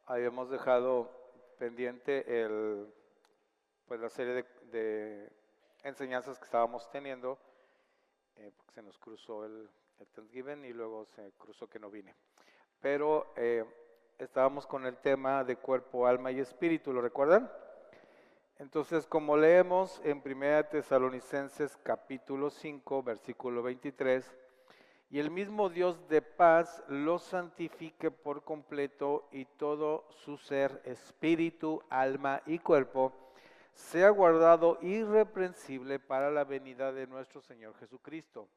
habíamos dejado pendiente pues la serie de enseñanzas que estábamos teniendo, porque se nos cruzó el Thanksgiving y luego se cruzó que no vine. Pero estábamos con el tema de cuerpo, alma y espíritu, ¿lo recuerdan? Entonces, como leemos en 1 Tesalonicenses capítulo 5, versículo 23, y el mismo Dios de paz los santifique por completo y todo su ser, espíritu, alma y cuerpo, sea guardado irreprensible para la venida de nuestro Señor Jesucristo.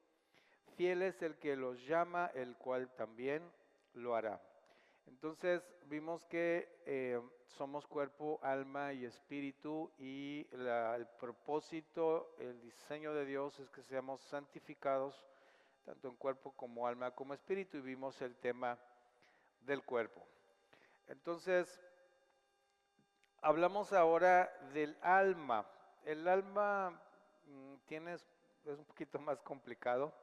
Fiel es el que los llama, el cual también lo hará. Entonces vimos que somos cuerpo, alma y espíritu y el propósito, el diseño de Dios es que seamos santificados tanto en cuerpo como alma como espíritu, y vimos el tema del cuerpo. Entonces, hablamos ahora del alma. El alma es un poquito más complicado,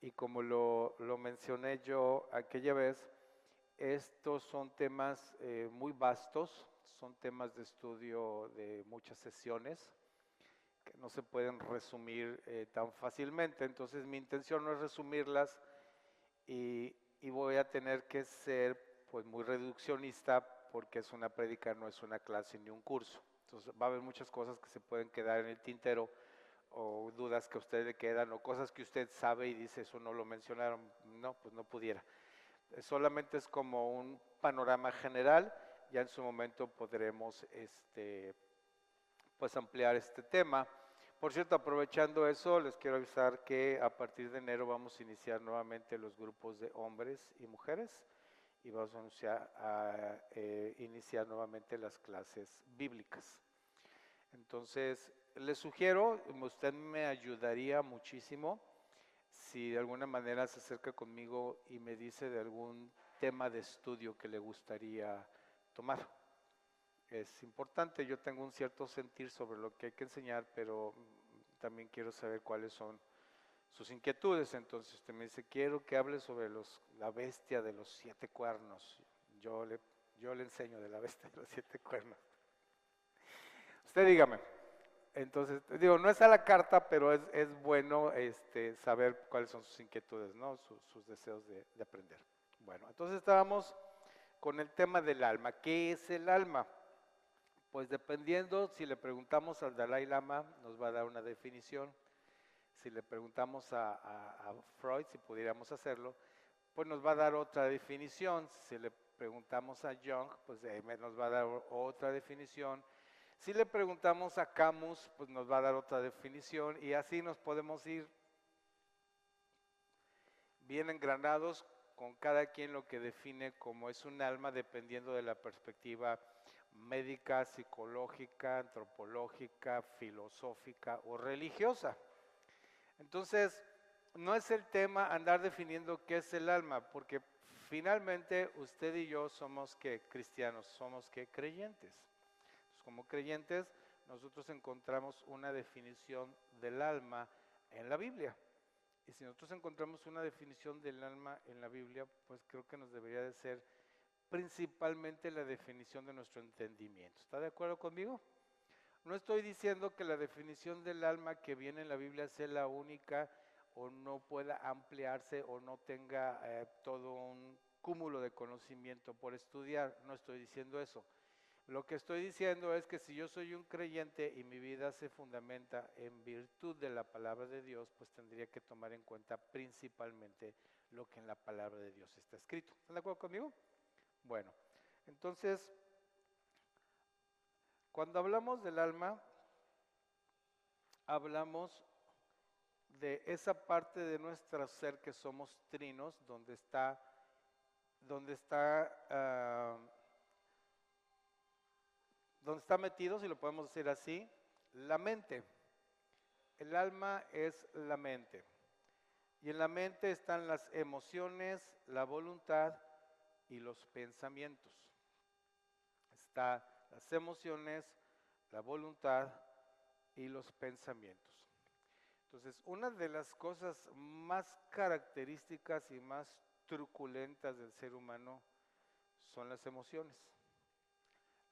y como lo mencioné yo aquella vez, estos son temas muy vastos, son temas de estudio de muchas sesiones que no se pueden resumir tan fácilmente. Entonces mi intención no es resumirlas y voy a tener que ser pues muy reduccionista porque es una prédica, no es una clase ni un curso. Entonces va a haber muchas cosas que se pueden quedar en el tintero, o dudas que a usted le quedan, o cosas que usted sabe y dice, eso no lo mencionaron, no, pues no pudiera. Solamente es como un panorama general, ya en su momento podremos pues ampliar este tema. Por cierto, aprovechando eso, les quiero avisar que a partir de enero vamos a iniciar nuevamente los grupos de hombres y mujeres, y vamos a iniciar nuevamente las clases bíblicas. Entonces, les sugiero, usted me ayudaría muchísimo si de alguna manera se acerca conmigo y me dice de algún tema de estudio que le gustaría tomar. Es importante, yo tengo un cierto sentir sobre lo que hay que enseñar, pero también quiero saber cuáles son sus inquietudes. Entonces usted me dice, quiero que hable sobre la bestia de los 7 cuernos. Yo le, yo le enseño de la bestia de los 7 cuernos. Usted dígame. Entonces, digo, no es a la carta, pero es bueno saber cuáles son sus inquietudes, ¿no? Sus deseos de aprender. Bueno, entonces estábamos con el tema del alma. ¿Qué es el alma? Pues dependiendo, si le preguntamos al Dalai Lama, nos va a dar una definición. Si le preguntamos a Freud, si pudiéramos hacerlo, pues nos va a dar otra definición. Si le preguntamos a Jung, pues nos va a dar otra definición. Si le preguntamos a Camus, pues nos va a dar otra definición, y así nos podemos ir bien engranados con cada quien lo que define como es un alma, dependiendo de la perspectiva médica, psicológica, antropológica, filosófica o religiosa. Entonces, no es el tema andar definiendo qué es el alma, porque finalmente usted y yo somos ¿qué? Cristianos, somos ¿qué? Creyentes. Entonces, como creyentes, nosotros encontramos una definición del alma en la Biblia. Y si nosotros encontramos una definición del alma en la Biblia, pues creo que nos debería de ser principalmente la definición de nuestro entendimiento. ¿Está de acuerdo conmigo? No estoy diciendo que la definición del alma que viene en la Biblia sea la única, o no pueda ampliarse, o no tenga todo un cúmulo de conocimiento por estudiar. No estoy diciendo eso. Lo que estoy diciendo es que si yo soy un creyente y mi vida se fundamenta en virtud de la palabra de Dios, pues tendría que tomar en cuenta principalmente lo que en la palabra de Dios está escrito. ¿Están de acuerdo conmigo? Bueno, entonces, cuando hablamos del alma, hablamos de esa parte de nuestro ser que somos trinos, donde está, donde está metido, si lo podemos decir así, la mente. El alma es la mente. Y en la mente están las emociones, la voluntad y los pensamientos. Están las emociones, la voluntad y los pensamientos. Entonces, una de las cosas más características y más truculentas del ser humano son las emociones.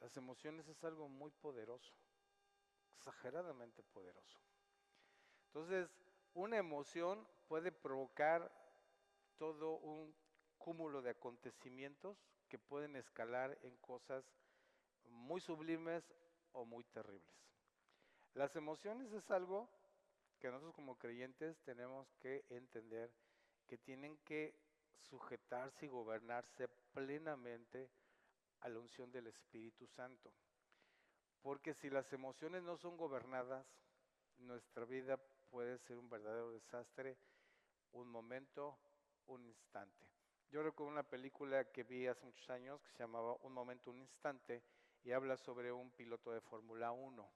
Las emociones es algo muy poderoso, exageradamente poderoso. Entonces, una emoción puede provocar todo un cúmulo de acontecimientos que pueden escalar en cosas muy sublimes o muy terribles. Las emociones es algo que nosotros como creyentes tenemos que entender que tienen que sujetarse y gobernarse plenamente a la unción del Espíritu Santo. Porque si las emociones no son gobernadas, nuestra vida puede ser un verdadero desastre, un momento, un instante. Yo recuerdo una película que vi hace muchos años que se llamaba Un momento, un instante, y habla sobre un piloto de Fórmula 1.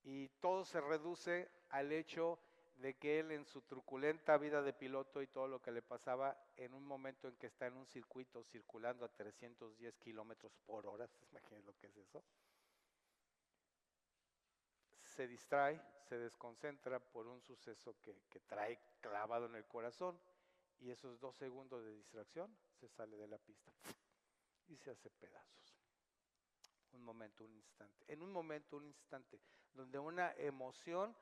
Y todo se reduce al hecho de que él en su truculenta vida de piloto y todo lo que le pasaba en un momento en que está en un circuito circulando a 310 kilómetros por hora, imagínense lo que es eso, se distrae, se desconcentra por un suceso que trae clavado en el corazón y esos 2 segundos de distracción se sale de la pista y se hace pedazos. Un momento, un instante. En un momento, un instante, donde una emoción,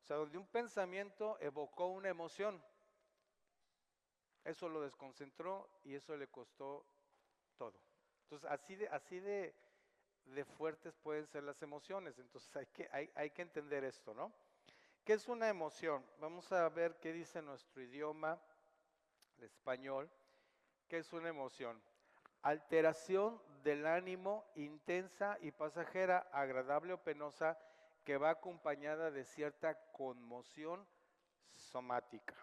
o sea, donde un pensamiento evocó una emoción, eso lo desconcentró y eso le costó todo. Entonces, así de fuertes pueden ser las emociones. Entonces, hay que entender esto, ¿no? ¿Qué es una emoción? Vamos a ver qué dice nuestro idioma, el español. ¿Qué es una emoción? Alteración del ánimo intensa y pasajera, agradable o penosa, que va acompañada de cierta conmoción somática.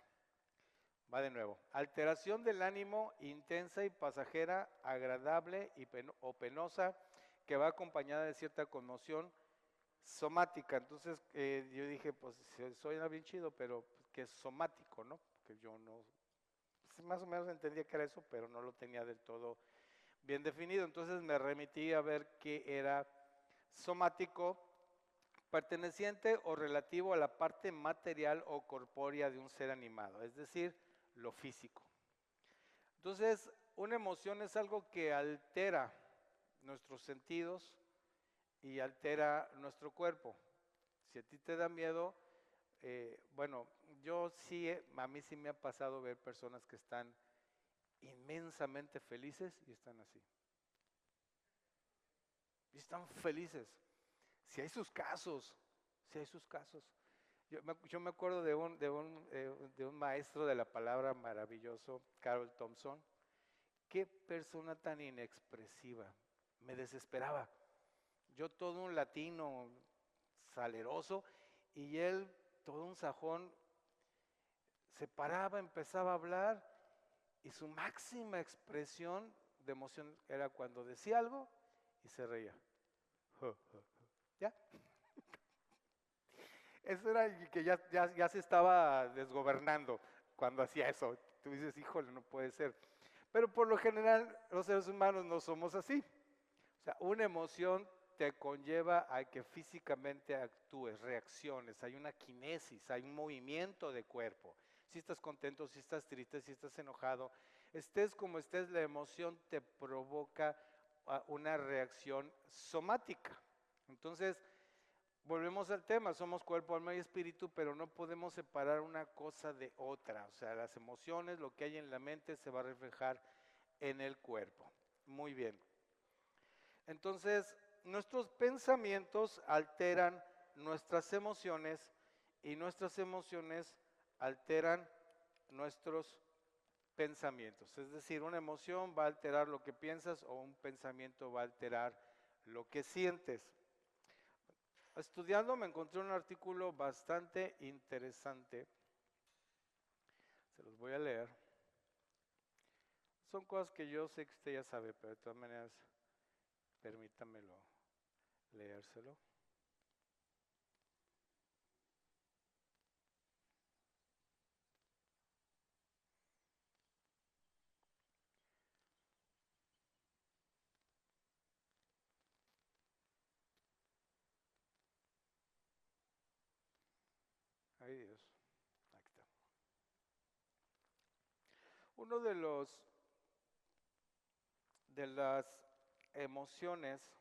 Va de nuevo. Alteración del ánimo intensa y pasajera, agradable o penosa, que va acompañada de cierta conmoción somática. Entonces yo dije, pues suena bien chido, pero que es somático, ¿no? Que yo no, pues, más o menos entendía que era eso, pero no lo tenía del todo bien definido. Entonces me remití a ver qué era somático, perteneciente o relativo a la parte material o corpórea de un ser animado, es decir, lo físico. Entonces, una emoción es algo que altera nuestros sentidos y altera nuestro cuerpo. Si a ti te da miedo, bueno, yo sí, a mí sí me ha pasado ver personas que están inmensamente felices y están así. Y están felices. Si hay sus casos, si hay sus casos. Yo me acuerdo de un maestro de la palabra maravilloso, Carol Thompson. Qué persona tan inexpresiva. Me desesperaba. Yo todo un latino saleroso y él todo un sajón se paraba, empezaba a hablar y su máxima expresión de emoción era cuando decía algo y se reía. ¿Ya? Eso era que ya se estaba desgobernando cuando hacía eso. Tú dices, híjole, no puede ser. Pero por lo general los seres humanos no somos así. O sea, una emoción te conlleva a que físicamente actúes, reacciones, hay una kinesis, hay un movimiento de cuerpo. Si estás contento, si estás triste, si estás enojado, estés como estés, la emoción te provoca una reacción somática. Entonces, volvemos al tema, somos cuerpo, alma y espíritu, pero no podemos separar una cosa de otra. O sea, las emociones, lo que hay en la mente se va a reflejar en el cuerpo. Muy bien. Entonces, nuestros pensamientos alteran nuestras emociones y nuestras emociones alteran nuestros pensamientos. Es decir, una emoción va a alterar lo que piensas o un pensamiento va a alterar lo que sientes. Estudiando me encontré un artículo bastante interesante, se los voy a leer. Son cosas que yo sé que usted ya sabe, pero de todas maneras, permítamelo leérselo. Ay Dios, aquí está. Uno de las emociones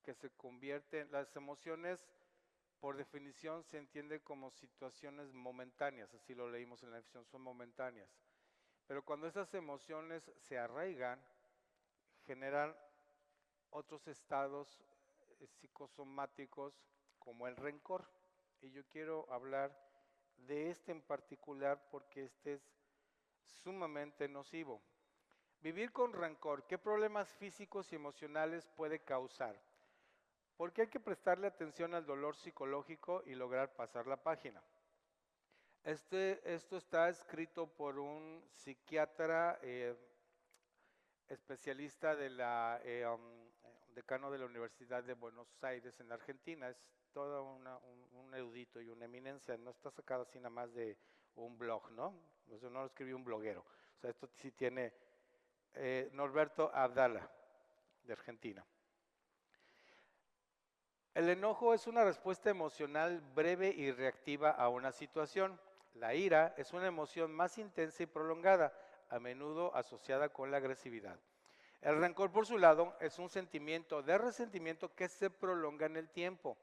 que se convierten, las emociones por definición se entienden como situaciones momentáneas, así lo leímos en la definición, son momentáneas. Pero cuando esas emociones se arraigan, generan otros estados psicosomáticos como el rencor. Y yo quiero hablar de este en particular porque este es sumamente nocivo. Vivir con rencor, ¿qué problemas físicos y emocionales puede causar? Porque hay que prestarle atención al dolor psicológico y lograr pasar la página. Esto está escrito por un psiquiatra especialista de decano de la Universidad de Buenos Aires en Argentina. Es todo un erudito y una eminencia, no está sacado así nada más de un blog, ¿no? No lo escribió un bloguero. O sea, esto sí tiene Norberto Abdala, de Argentina. El enojo es una respuesta emocional breve y reactiva a una situación. La ira es una emoción más intensa y prolongada, a menudo asociada con la agresividad. El rencor, por su lado, es un sentimiento de resentimiento que se prolonga en el tiempo,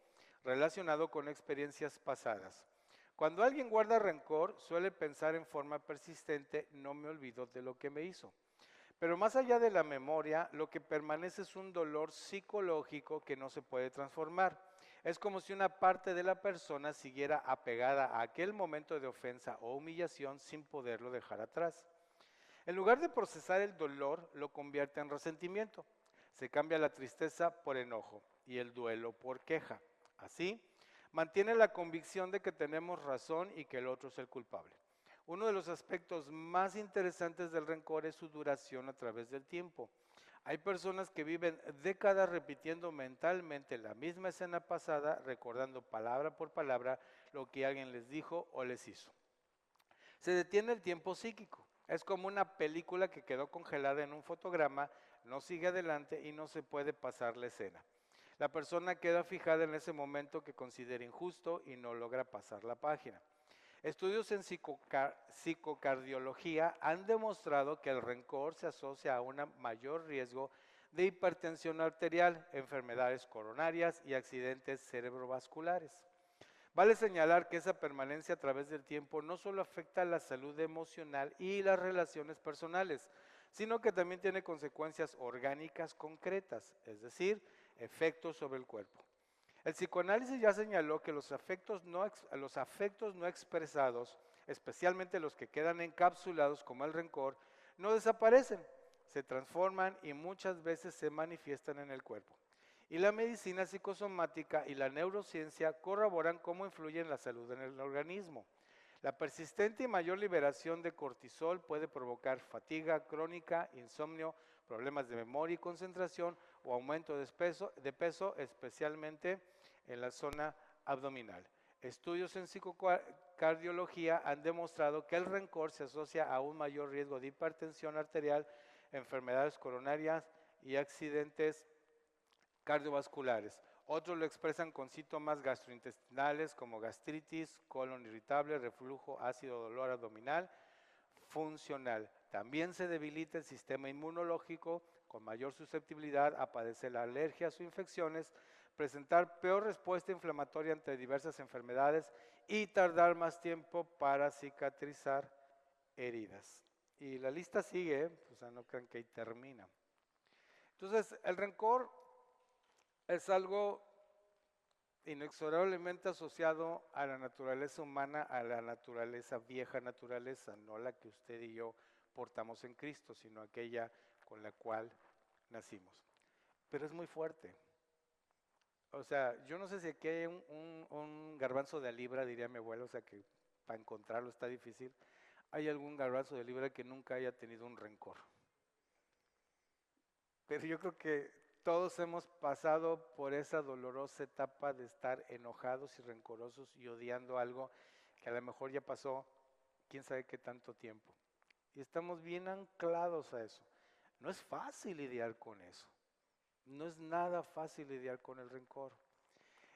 relacionado con experiencias pasadas. Cuando alguien guarda rencor, suele pensar en forma persistente, no me olvido de lo que me hizo. Pero más allá de la memoria, lo que permanece es un dolor psicológico que no se puede transformar. Es como si una parte de la persona siguiera apegada a aquel momento de ofensa o humillación sin poderlo dejar atrás. En lugar de procesar el dolor, lo convierte en resentimiento. Se cambia la tristeza por enojo y el duelo por queja. Así, mantiene la convicción de que tenemos razón y que el otro es el culpable. Uno de los aspectos más interesantes del rencor es su duración a través del tiempo. Hay personas que viven décadas repitiendo mentalmente la misma escena pasada, recordando palabra por palabra lo que alguien les dijo o les hizo. Se detiene el tiempo psíquico. Es como una película que quedó congelada en un fotograma, no sigue adelante y no se puede pasar la escena. La persona queda fijada en ese momento que considera injusto y no logra pasar la página. Estudios en psicocardiología han demostrado que el rencor se asocia a un mayor riesgo de hipertensión arterial, enfermedades coronarias y accidentes cerebrovasculares. Vale señalar que esa permanencia a través del tiempo no solo afecta a la salud emocional y las relaciones personales, sino que también tiene consecuencias orgánicas concretas, es decir, efectos sobre el cuerpo. El psicoanálisis ya señaló que los afectos no expresados, especialmente los que quedan encapsulados como el rencor, no desaparecen, se transforman y muchas veces se manifiestan en el cuerpo. Y la medicina psicosomática y la neurociencia corroboran cómo influyen la salud en el organismo. La persistente y mayor liberación de cortisol puede provocar fatiga crónica, insomnio, problemas de memoria y concentración o aumento de peso, especialmente en la zona abdominal. Estudios en psicocardiología han demostrado que el rencor se asocia a un mayor riesgo de hipertensión arterial, enfermedades coronarias y accidentes cardiovasculares. Otros lo expresan con síntomas gastrointestinales como gastritis, colon irritable, reflujo, ácido, dolor abdominal, funcional. También se debilita el sistema inmunológico con mayor susceptibilidad a padecer alergias o infecciones, presentar peor respuesta inflamatoria ante diversas enfermedades y tardar más tiempo para cicatrizar heridas. Y la lista sigue, o sea, no crean que ahí termina. Entonces, el rencor es algo inexorablemente asociado a la naturaleza humana, a la naturaleza, vieja naturaleza, no la que usted y yo portamos en Cristo, sino aquella con la cual nacimos. Pero es muy fuerte. O sea, yo no sé si aquí hay un garbanzo de libra, diría mi abuelo, o sea que para encontrarlo está difícil. ¿Hay algún garbanzo de libra que nunca haya tenido un rencor? Pero yo creo que todos hemos pasado por esa dolorosa etapa de estar enojados y rencorosos y odiando algo que a lo mejor ya pasó quién sabe qué tanto tiempo. Y estamos bien anclados a eso. No es fácil lidiar con eso. No es nada fácil lidiar con el rencor.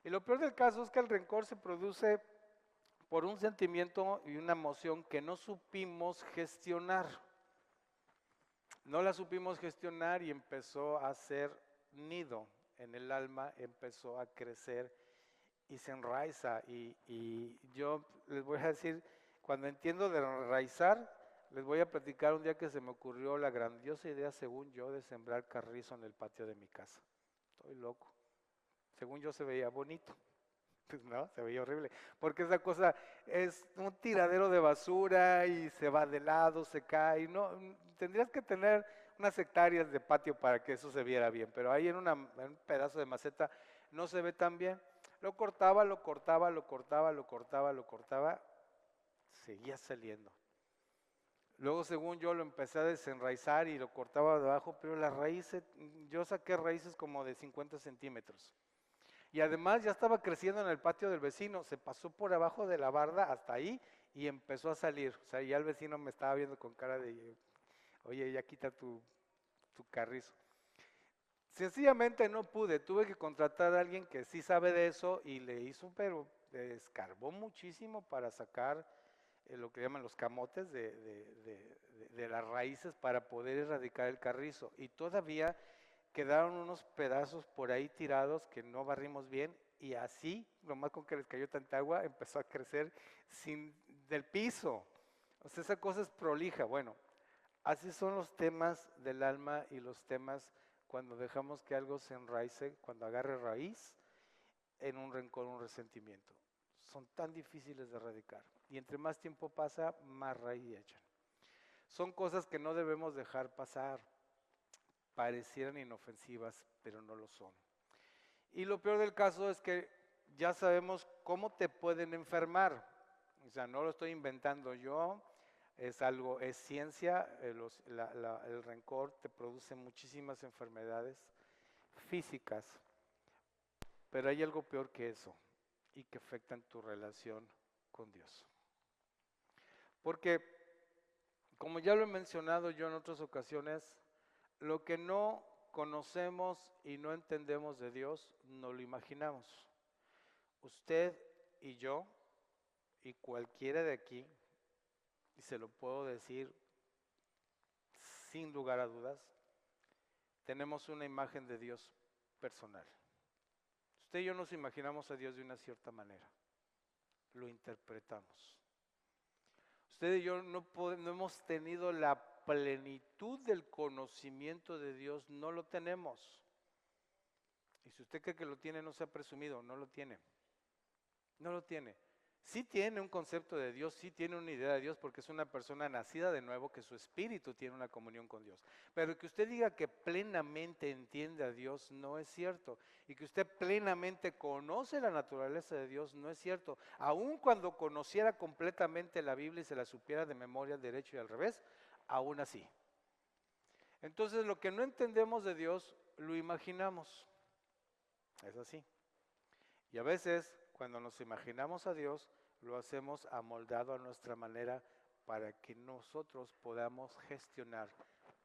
Y lo peor del caso es que el rencor se produce por un sentimiento y una emoción que no supimos gestionar. No la supimos gestionar y empezó a hacer nido en el alma empezó a crecer y se enraiza. Y yo les voy a decir, cuando entiendo de enraizar, les voy a platicar un día que se me ocurrió la grandiosa idea, según yo, de sembrar carrizo en el patio de mi casa. Estoy loco. Según yo se veía bonito. Pues no, se veía horrible, porque esa cosa es un tiradero de basura y se va de lado, se cae, no, tendrías que tener unas hectáreas de patio para que eso se viera bien, pero ahí en un pedazo de maceta no se ve tan bien. Lo cortaba, lo cortaba, lo cortaba, lo cortaba, lo cortaba, seguía saliendo. Luego, según yo, lo empecé a desenraizar y lo cortaba de abajo, pero las raíces, yo saqué raíces como de 50 centímetros. Y además ya estaba creciendo en el patio del vecino, se pasó por abajo de la barda hasta ahí y empezó a salir. O sea, ya el vecino me estaba viendo con cara de, oye, ya quita tu carrizo. Sencillamente no pude, tuve que contratar a alguien que sí sabe de eso y le hizo, pero le escarbó muchísimo para sacar lo que llaman los camotes de las raíces para poder erradicar el carrizo. Y todavía quedaron unos pedazos por ahí tirados que no barrimos bien y así, nomás con que les cayó tanta agua, empezó a crecer sin del piso. O sea, esa cosa es prolija. Bueno, así son los temas del alma y los temas cuando dejamos que algo se enraice, cuando agarre raíz en un rencor, un resentimiento. Son tan difíciles de erradicar y entre más tiempo pasa, más raíz echan. Son cosas que no debemos dejar pasar. Parecieran inofensivas, pero no lo son. Y lo peor del caso es que ya sabemos cómo te pueden enfermar. O sea, no lo estoy inventando yo, es algo, es ciencia, el rencor te produce muchísimas enfermedades físicas, pero hay algo peor que eso y que afectan tu relación con Dios. Porque, como ya lo he mencionado yo en otras ocasiones, lo que no conocemos y no entendemos de Dios, no lo imaginamos. Usted y yo, y cualquiera de aquí, y se lo puedo decir sin lugar a dudas, tenemos una imagen de Dios personal. Usted y yo nos imaginamos a Dios de una cierta manera, lo interpretamos. Usted y yo no hemos tenido la plenitud del conocimiento de Dios, no lo tenemos. Y si usted cree que lo tiene, no se ha presumido, no lo tiene. No lo tiene. Sí tiene un concepto de Dios, sí tiene una idea de Dios porque es una persona nacida de nuevo, que su espíritu tiene una comunión con Dios. Pero que usted diga que plenamente entiende a Dios no es cierto. Y que usted plenamente conoce la naturaleza de Dios no es cierto. Aun cuando conociera completamente la Biblia y se la supiera de memoria al derecho y al revés, aún así. Entonces lo que no entendemos de Dios lo imaginamos. Es así. Y a veces, cuando nos imaginamos a Dios, lo hacemos amoldado a nuestra manera para que nosotros podamos gestionar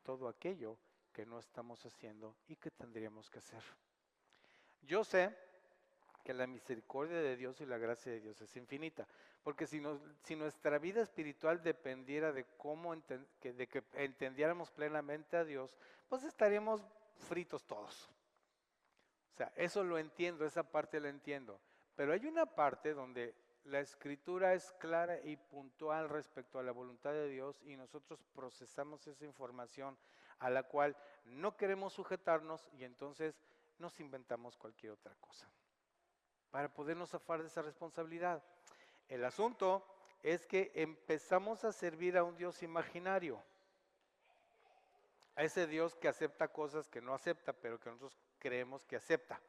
todo aquello que no estamos haciendo y que tendríamos que hacer. Yo sé que la misericordia de Dios y la gracia de Dios es infinita, porque si nuestra vida espiritual dependiera de de que entendiéramos plenamente a Dios, pues estaríamos fritos todos. O sea, eso lo entiendo, esa parte la entiendo. Pero hay una parte donde la escritura es clara y puntual respecto a la voluntad de Dios y nosotros procesamos esa información a la cual no queremos sujetarnos y entonces nos inventamos cualquier otra cosa para podernos zafar de esa responsabilidad. El asunto es que empezamos a servir a un Dios imaginario, a ese Dios que acepta cosas que no acepta, pero que nosotros creemos que acepta.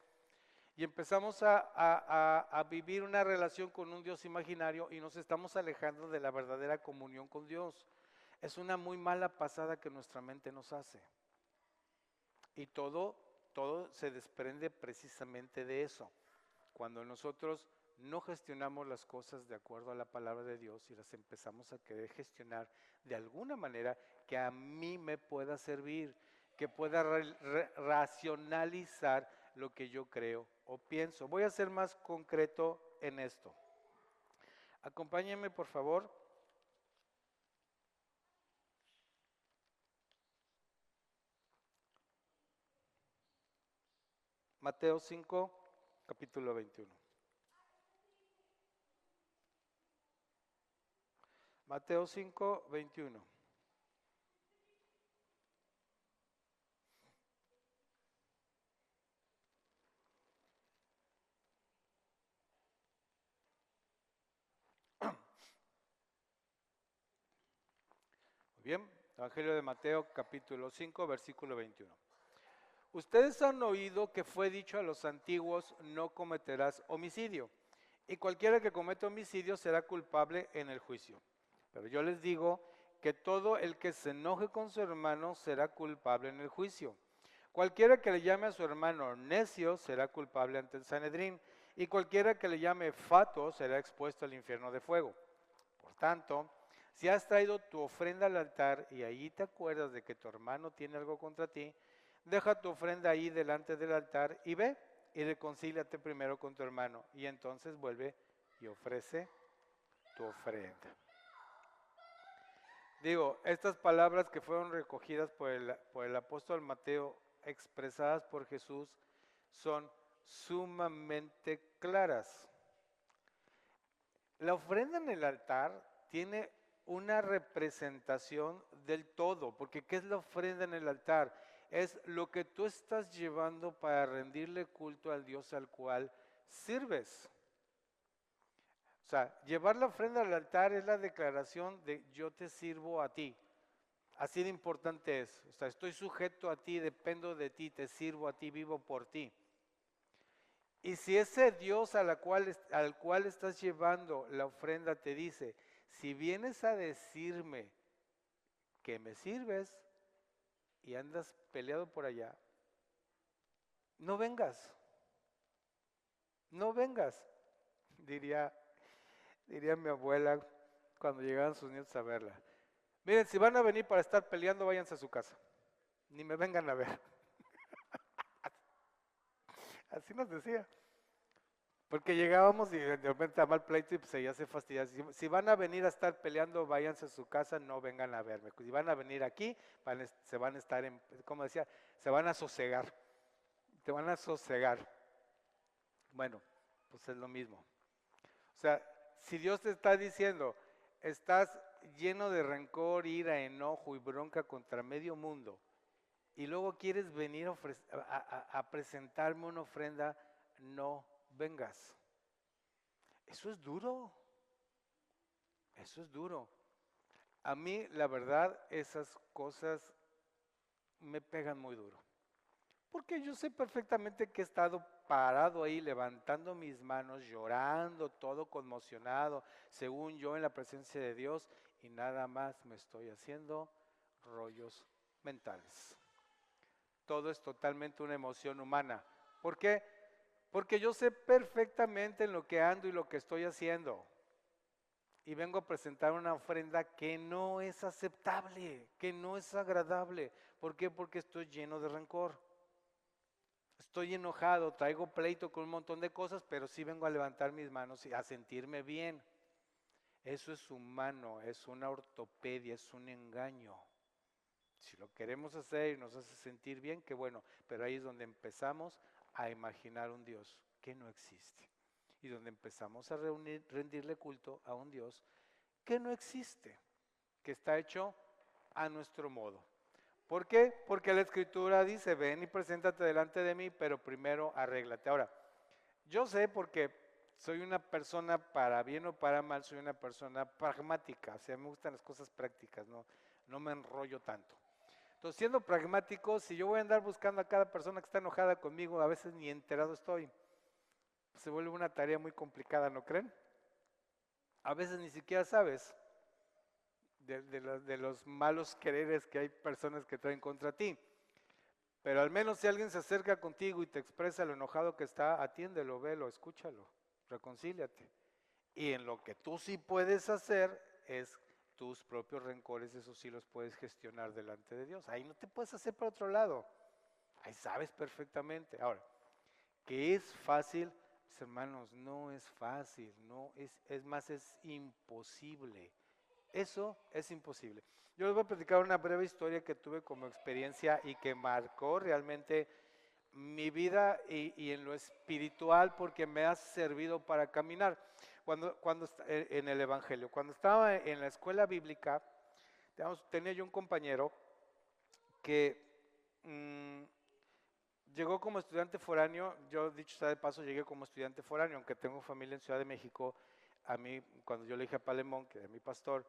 Y empezamos a vivir una relación con un Dios imaginario y nos estamos alejando de la verdadera comunión con Dios. Es una muy mala pasada que nuestra mente nos hace. Y todo se desprende precisamente de eso. Cuando nosotros no gestionamos las cosas de acuerdo a la palabra de Dios y las empezamos a querer gestionar de alguna manera que a mí me pueda servir, que pueda racionalizar lo que yo creo o pienso. Voy a ser más concreto en esto. Acompáñenme, por favor. Mateo 5, capítulo 21. Mateo 5, 21. Muy bien, Evangelio de Mateo capítulo 5, versículo 21. Ustedes han oído que fue dicho a los antiguos, no cometerás homicidio, y cualquiera que cometa homicidio será culpable en el juicio. Pero yo les digo que todo el que se enoje con su hermano será culpable en el juicio. Cualquiera que le llame a su hermano necio será culpable ante el Sanedrín, y cualquiera que le llame fatuo será expuesto al infierno de fuego. Por tanto, si has traído tu ofrenda al altar y allí te acuerdas de que tu hermano tiene algo contra ti, deja tu ofrenda ahí delante del altar y ve y reconcíliate primero con tu hermano, y entonces vuelve y ofrece tu ofrenda. Digo, estas palabras que fueron recogidas por el apóstol Mateo, expresadas por Jesús, son sumamente claras. La ofrenda en el altar tiene una representación del todo, porque ¿qué es la ofrenda en el altar? Es lo que tú estás llevando para rendirle culto al Dios al cual sirves. O sea, llevar la ofrenda al altar es la declaración de yo te sirvo a ti. Así de importante es. O sea, estoy sujeto a ti, dependo de ti, te sirvo a ti, vivo por ti. Y si ese Dios al cual estás llevando la ofrenda te dice, si vienes a decirme que me sirves y andas peleado por allá, no vengas, no vengas, diría mi abuela cuando llegaban sus nietos a verla. Miren, si van a venir para estar peleando, váyanse a su casa, ni me vengan a ver. Así nos decía. Porque llegábamos y de repente a mal pleito y pues ella se fastidia. Si van a venir a estar peleando, váyanse a su casa, no vengan a verme. Si van a venir aquí, se van a estar, como decía, se van a sosegar. Te van a sosegar. Bueno, pues es lo mismo. O sea, si Dios te está diciendo, estás lleno de rencor, ira, enojo y bronca contra medio mundo, y luego quieres venir a presentarme una ofrenda, no vengas. Eso es duro. Eso es duro. A mí, la verdad, esas cosas me pegan muy duro. Porque yo sé perfectamente que he estado parado ahí, levantando mis manos, llorando, todo conmocionado, según yo en la presencia de Dios, y nada más me estoy haciendo rollos mentales. Todo es totalmente una emoción humana. ¿Por qué? Porque yo sé perfectamente en lo que ando y lo que estoy haciendo. Y vengo a presentar una ofrenda que no es aceptable, que no es agradable. ¿Por qué? Porque estoy lleno de rencor. Estoy enojado, traigo pleito con un montón de cosas, pero sí vengo a levantar mis manos y a sentirme bien. Eso es humano, es una ortopedia, es un engaño. Si lo queremos hacer y nos hace sentir bien, qué bueno, pero ahí es donde empezamos a imaginar un Dios que no existe. Y donde empezamos a rendirle culto a un Dios que no existe, que está hecho a nuestro modo. ¿Por qué? Porque la Escritura dice, ven y preséntate delante de mí, pero primero arréglate. Ahora, yo sé porque soy una persona, para bien o para mal, soy una persona pragmática, o sea, me gustan las cosas prácticas, no me enrollo tanto. Entonces, siendo pragmático, si yo voy a andar buscando a cada persona que está enojada conmigo, a veces ni enterado estoy. Se vuelve una tarea muy complicada, ¿no creen? A veces ni siquiera sabes de los malos quereres que hay personas que traen contra ti. Pero al menos si alguien se acerca contigo y te expresa lo enojado que está, atiéndelo, velo, escúchalo, reconcíliate. Y en lo que tú sí puedes hacer es tus propios rencores, eso sí los puedes gestionar delante de Dios. Ahí no te puedes hacer para otro lado. Ahí sabes perfectamente. Ahora, que es fácil, mis hermanos, no es fácil, no es más, es imposible. Eso es imposible. Yo les voy a platicar una breve historia que tuve como experiencia y que marcó realmente mi vida y en lo espiritual porque me ha servido para caminar. En el Evangelio, cuando estaba en la escuela bíblica, tenía yo un compañero que mm, llegó como estudiante foráneo. Yo, dicho sea de paso, llegué como estudiante foráneo, aunque tengo familia en Ciudad de México. A mí, cuando yo le dije a Palemón, que era mi pastor,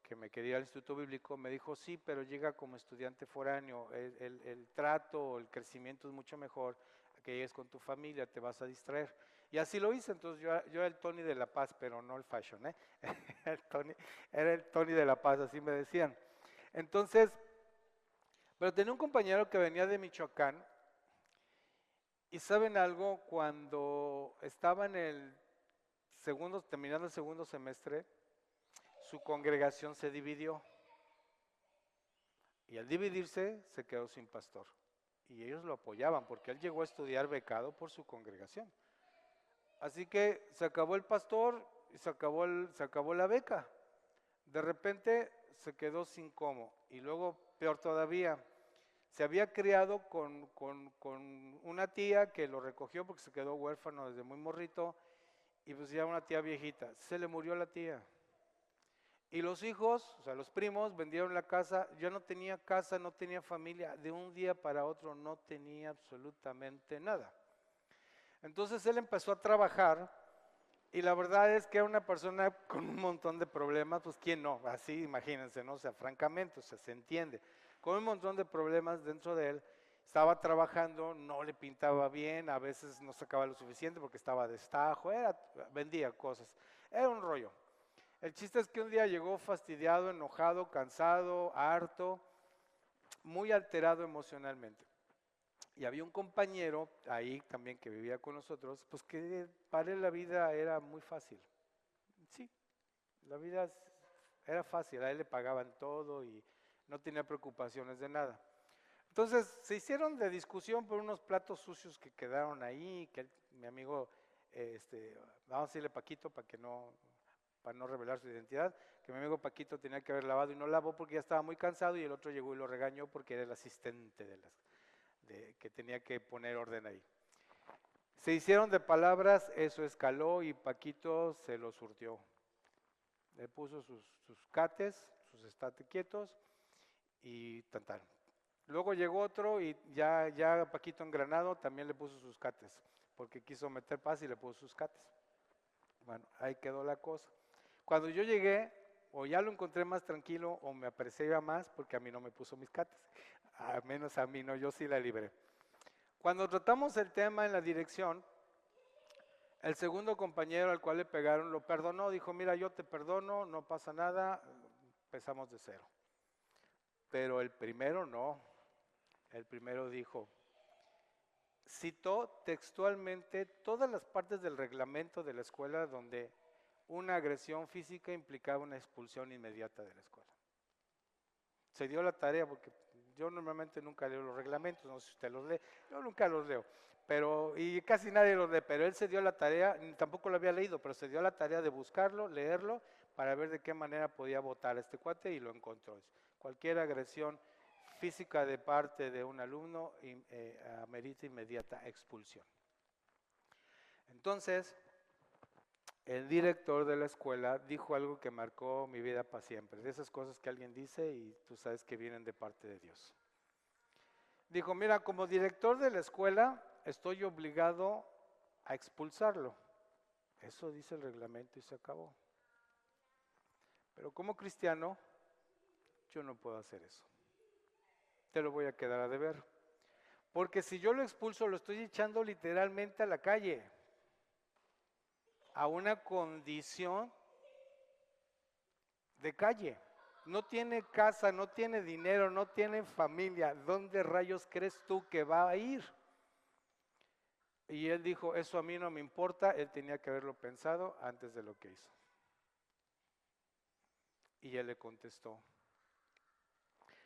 que me quería al Instituto Bíblico, me dijo, sí, pero llega como estudiante foráneo, el trato, el crecimiento es mucho mejor que llegues con tu familia, te vas a distraer. Y así lo hice. Entonces yo era el Tony de La Paz, pero no el fashion, ¿eh? Era el Tony de La Paz, así me decían. Entonces, pero tenía un compañero que venía de Michoacán, y ¿saben algo? Cuando estaba en el terminando el segundo semestre, su congregación se dividió. Y al dividirse, se quedó sin pastor. Y ellos lo apoyaban porque él llegó a estudiar becado por su congregación. Así que se acabó el pastor y se acabó la beca. De repente se quedó sin cómo. Y luego, peor todavía, se había criado con una tía que lo recogió porque se quedó huérfano desde muy morrito. Y pues ya una tía viejita. Se le murió la tía. Y los hijos, o sea, los primos, vendieron la casa. Yo no tenía casa, no tenía familia. De un día para otro no tenía absolutamente nada. Entonces él empezó a trabajar y la verdad es que era una persona con un montón de problemas. Pues quién no, así imagínense, ¿no? O sea, francamente, o sea, se entiende. Con un montón de problemas dentro de él. Estaba trabajando, no le pintaba bien, a veces no sacaba lo suficiente porque estaba destajo, vendía cosas. Era un rollo. El chiste es que un día llegó fastidiado, enojado, cansado, harto, muy alterado emocionalmente. Y había un compañero ahí también que vivía con nosotros, pues que para él la vida era muy fácil. Sí, la vida era fácil, a él le pagaban todo y no tenía preocupaciones de nada. Entonces se hicieron de discusión por unos platos sucios que quedaron ahí, que mi amigo, vamos a decirle Paquito para no revelar su identidad, que mi amigo Paquito tenía que haber lavado y no lavó porque ya estaba muy cansado, y el otro llegó y lo regañó porque era el asistente que tenía que poner orden ahí. Se hicieron de palabras, eso escaló y Paquito se lo surtió. Le puso sus cates, sus estate quietos y tan. Luego llegó otro y ya Paquito engranado también le puso sus cates, porque quiso meter paz y le puso sus cates. Bueno, ahí quedó la cosa. Cuando yo llegué, o ya lo encontré más tranquilo, o me apreciaba más, porque a mí no me puso mis cates. Al menos a mí no, yo sí la libré. Cuando tratamos el tema en la dirección, el segundo compañero al cual le pegaron lo perdonó, dijo, mira, yo te perdono, no pasa nada, empezamos de cero. Pero el primero no. El primero dijo, citó textualmente todas las partes del reglamento de la escuela donde una agresión física implicaba una expulsión inmediata de la escuela. Se dio la tarea, porque yo normalmente nunca leo los reglamentos, no sé si usted los lee, yo nunca los leo, y casi nadie los lee, pero él se dio la tarea, tampoco lo había leído, pero se dio la tarea de buscarlo, leerlo, para ver de qué manera podía votar este cuate, y lo encontró. Cualquier agresión física de parte de un alumno amerita inmediata expulsión. Entonces, el director de la escuela dijo algo que marcó mi vida para siempre, de esas cosas que alguien dice y tú sabes que vienen de parte de Dios. Dijo, mira, como director de la escuela estoy obligado a expulsarlo. Eso dice el reglamento y se acabó. Pero como cristiano, yo no puedo hacer eso. Te lo voy a quedar a deber. Porque si yo lo expulso, lo estoy echando literalmente a la calle, a una condición de calle. No tiene casa, no tiene dinero, no tiene familia. ¿Dónde rayos crees tú que va a ir? Y él dijo, eso a mí no me importa. Él tenía que haberlo pensado antes de lo que hizo. Y él le contestó,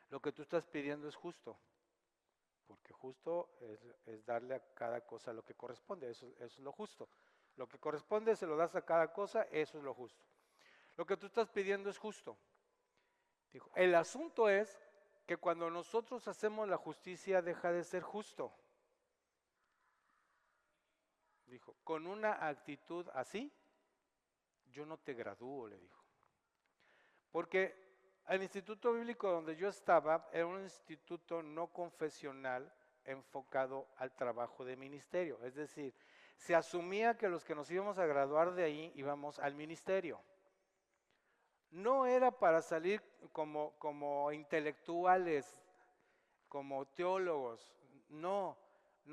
lo que tú estás pidiendo es justo, porque justo es darle a cada cosa lo que corresponde, eso es lo justo. Lo que corresponde se lo das a cada cosa, eso es lo justo. Lo que tú estás pidiendo es justo. Dijo, el asunto es que cuando nosotros hacemos la justicia deja de ser justo. Dijo, con una actitud así, yo no te gradúo, le dijo. Porque el instituto bíblico donde yo estaba era un instituto no confesional enfocado al trabajo de ministerio. Es decir, se asumía que los que nos íbamos a graduar de ahí íbamos al ministerio. No era para salir como intelectuales, como teólogos, no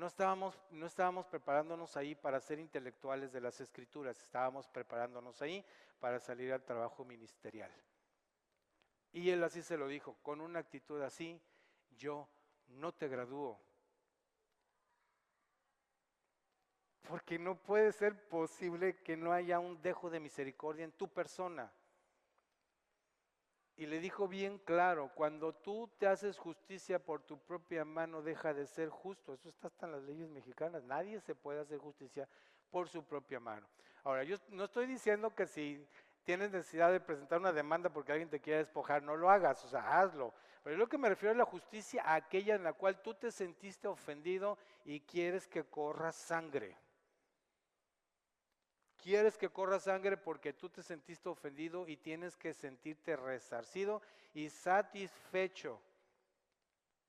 estábamos preparándonos ahí para ser intelectuales de las escrituras, estábamos preparándonos ahí para salir al trabajo ministerial. Y él así se lo dijo, con una actitud así, yo no te gradúo. Porque no puede ser posible que no haya un dejo de misericordia en tu persona. Y le dijo bien claro, cuando tú te haces justicia por tu propia mano, deja de ser justo. Eso está hasta en las leyes mexicanas. Nadie se puede hacer justicia por su propia mano. Ahora, yo no estoy diciendo que si tienes necesidad de presentar una demanda porque alguien te quiere despojar, no lo hagas, o sea, hazlo. Pero yo lo que me refiero a la justicia, a aquella en la cual tú te sentiste ofendido y quieres que corra sangre. Quieres que corra sangre porque tú te sentiste ofendido y tienes que sentirte resarcido y satisfecho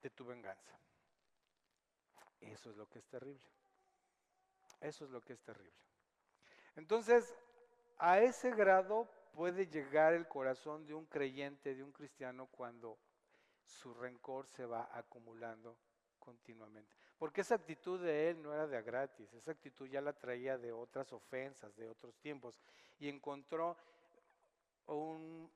de tu venganza. Eso es lo que es terrible. Eso es lo que es terrible. Entonces, a ese grado puede llegar el corazón de un creyente, de un cristiano, cuando su rencor se va acumulando continuamente. Porque esa actitud de él no era de a gratis, esa actitud ya la traía de otras ofensas, de otros tiempos, y encontró un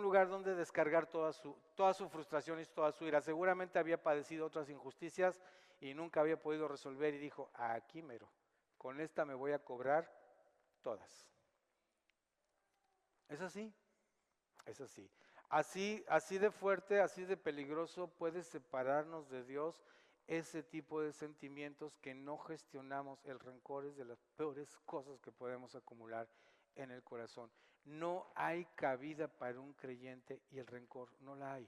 lugar donde descargar toda su frustración y toda su ira. Seguramente había padecido otras injusticias y nunca había podido resolver y dijo, aquí mero, con esta me voy a cobrar todas. Es así, es así. Así de fuerte, así de peligroso puede separarnos de Dios ese tipo de sentimientos que no gestionamos. El rencor es de las peores cosas que podemos acumular en el corazón. No hay cabida para un creyente y el rencor no la hay.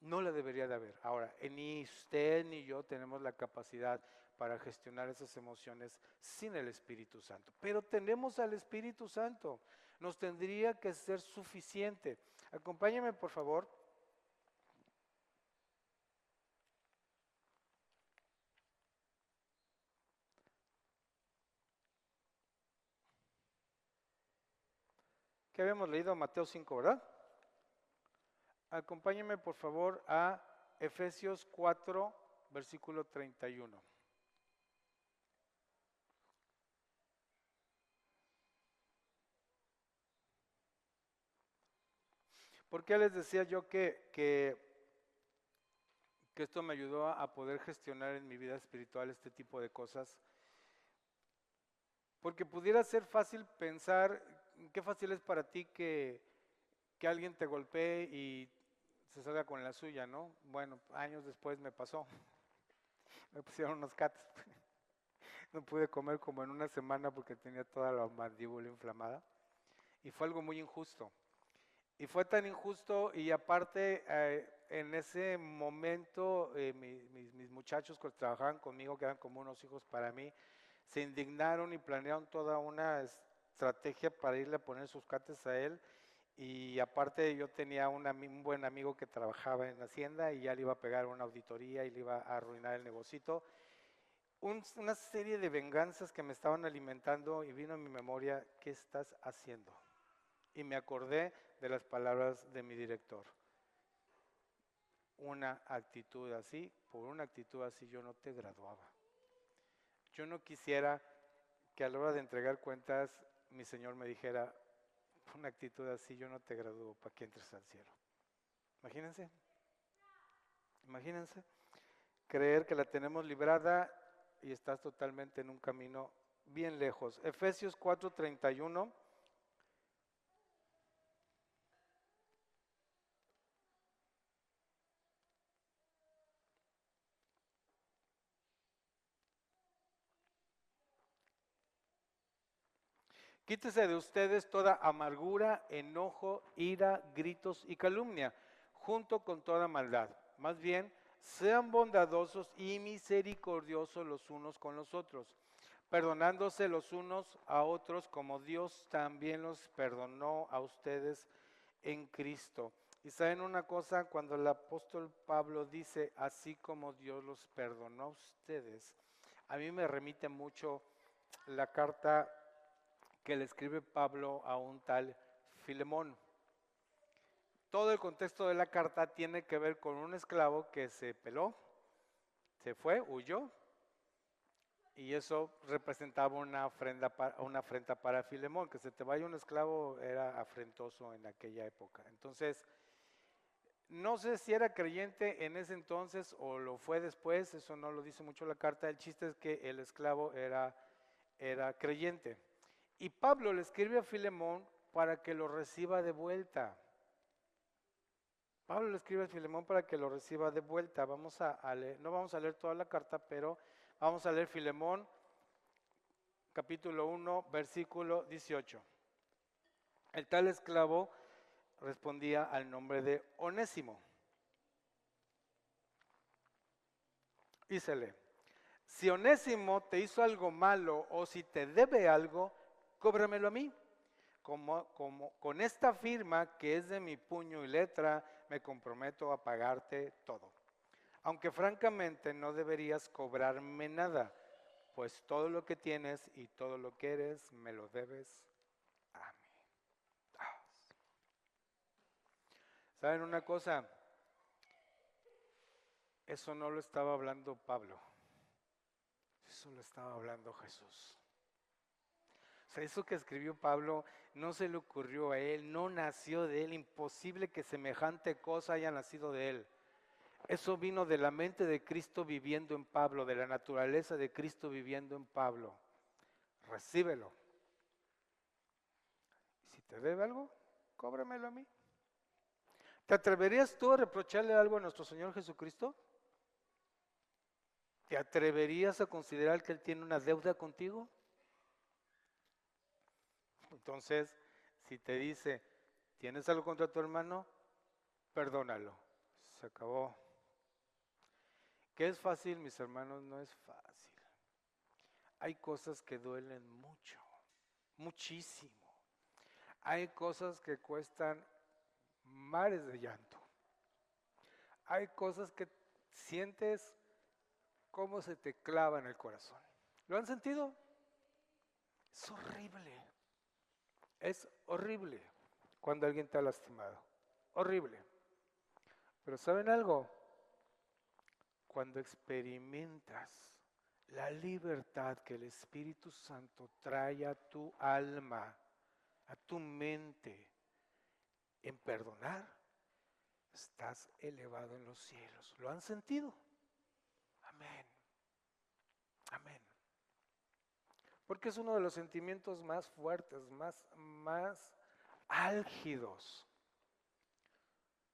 No la debería de haber. Ahora, ni usted ni yo tenemos la capacidad para gestionar esas emociones sin el Espíritu Santo. Pero tenemos al Espíritu Santo. Nos tendría que ser suficiente. Acompáñame, por favor. Que habíamos leído Mateo 5, ¿verdad? Acompáñame, por favor, a Efesios 4, versículo 31. ¿Por qué les decía yo que esto me ayudó a poder gestionar en mi vida espiritual este tipo de cosas? Porque pudiera ser fácil pensar, qué fácil es para ti que alguien te golpee y se salga con la suya, ¿no? Bueno, años después me pasó, me pusieron unos cates, no pude comer como en una semana porque tenía toda la mandíbula inflamada y fue algo muy injusto. Y fue tan injusto y aparte en ese momento mis muchachos que trabajaban conmigo, que eran como unos hijos para mí, se indignaron y planearon toda una estrategia para irle a poner sus cates a él. Y aparte yo tenía un buen amigo que trabajaba en Hacienda y ya le iba a pegar una auditoría y le iba a arruinar el negocito. Una serie de venganzas que me estaban alimentando y vino a mi memoria, ¿qué estás haciendo? Y me acordé de las palabras de mi director. Una actitud así, por una actitud así yo no te graduaba. Yo no quisiera que a la hora de entregar cuentas mi Señor me dijera, por una actitud así yo no te gradúo para que entres al cielo. Imagínense, imagínense, creer que la tenemos librada y estás totalmente en un camino bien lejos. Efesios 4:31. Quítese de ustedes toda amargura, enojo, ira, gritos y calumnia, junto con toda maldad. Más bien, sean bondadosos y misericordiosos los unos con los otros, perdonándose los unos a otros como Dios también los perdonó a ustedes en Cristo. Y saben una cosa, cuando el apóstol Pablo dice, así como Dios los perdonó a ustedes, a mí me remite mucho la carta que le escribe Pablo a un tal Filemón. Todo el contexto de la carta tiene que ver con un esclavo que se peló, se fue, huyó, y eso representaba una afrenta para Filemón. Que se te vaya un esclavo era afrentoso en aquella época. Entonces, no sé si era creyente en ese entonces o lo fue después, eso no lo dice mucho la carta. El chiste es que el esclavo era creyente. Y Pablo le escribe a Filemón para que lo reciba de vuelta. Pablo le escribe a Filemón para que lo reciba de vuelta. Vamos a leer, no vamos a leer toda la carta, pero vamos a leer Filemón, capítulo 1, versículo 18. El tal esclavo respondía al nombre de Onésimo. Y se lee: si Onésimo te hizo algo malo o si te debe algo, cóbramelo a mí. Con esta firma que es de mi puño y letra, me comprometo a pagarte todo. Aunque francamente no deberías cobrarme nada, pues todo lo que tienes y todo lo que eres me lo debes a mí. ¿Saben una cosa? Eso no lo estaba hablando Pablo, eso lo estaba hablando Jesús. O sea, eso que escribió Pablo no se le ocurrió a él, no nació de él, imposible que semejante cosa haya nacido de él. Eso vino de la mente de Cristo viviendo en Pablo, de la naturaleza de Cristo viviendo en Pablo. Recíbelo. Si te debe algo, cóbramelo a mí. ¿Te atreverías tú a reprocharle algo a nuestro Señor Jesucristo? ¿Te atreverías a considerar que Él tiene una deuda contigo? Entonces, si te dice, ¿tienes algo contra tu hermano? Perdónalo. Se acabó. ¿Qué es fácil, mis hermanos? No es fácil. Hay cosas que duelen mucho, muchísimo. Hay cosas que cuestan mares de llanto. Hay cosas que sientes cómo se te clava en el corazón. ¿Lo han sentido? Es horrible. Es horrible cuando alguien te ha lastimado. Horrible. Pero ¿saben algo? Cuando experimentas la libertad que el Espíritu Santo trae a tu alma, a tu mente, en perdonar, estás elevado en los cielos. ¿Lo han sentido? Amén. Amén. Porque es uno de los sentimientos más fuertes, más álgidos.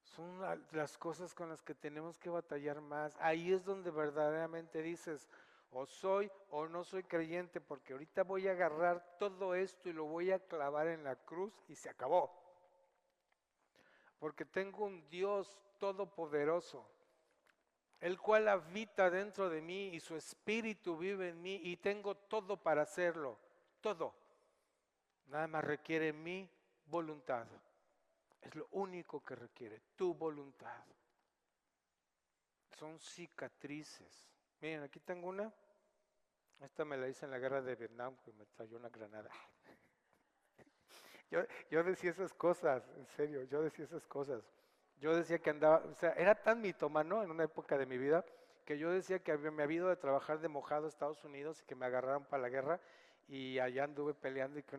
Son las cosas con las que tenemos que batallar más. Ahí es donde verdaderamente dices, o soy o no soy creyente, porque ahorita voy a agarrar todo esto y lo voy a clavar en la cruz y se acabó. Porque tengo un Dios todopoderoso, el cual habita dentro de mí y su espíritu vive en mí y tengo todo para hacerlo, todo. Nada más requiere mi voluntad. Es lo único que requiere, tu voluntad. Son cicatrices. Miren, aquí tengo una. Esta me la hice en la guerra de Vietnam, que me trayó una granada. Yo decía esas cosas, en serio, yo decía esas cosas. Yo decía que andaba, o sea, era tan mitómano en una época de mi vida que yo decía que me había ido de trabajar de mojado a Estados Unidos y que me agarraron para la guerra y allá anduve peleando y que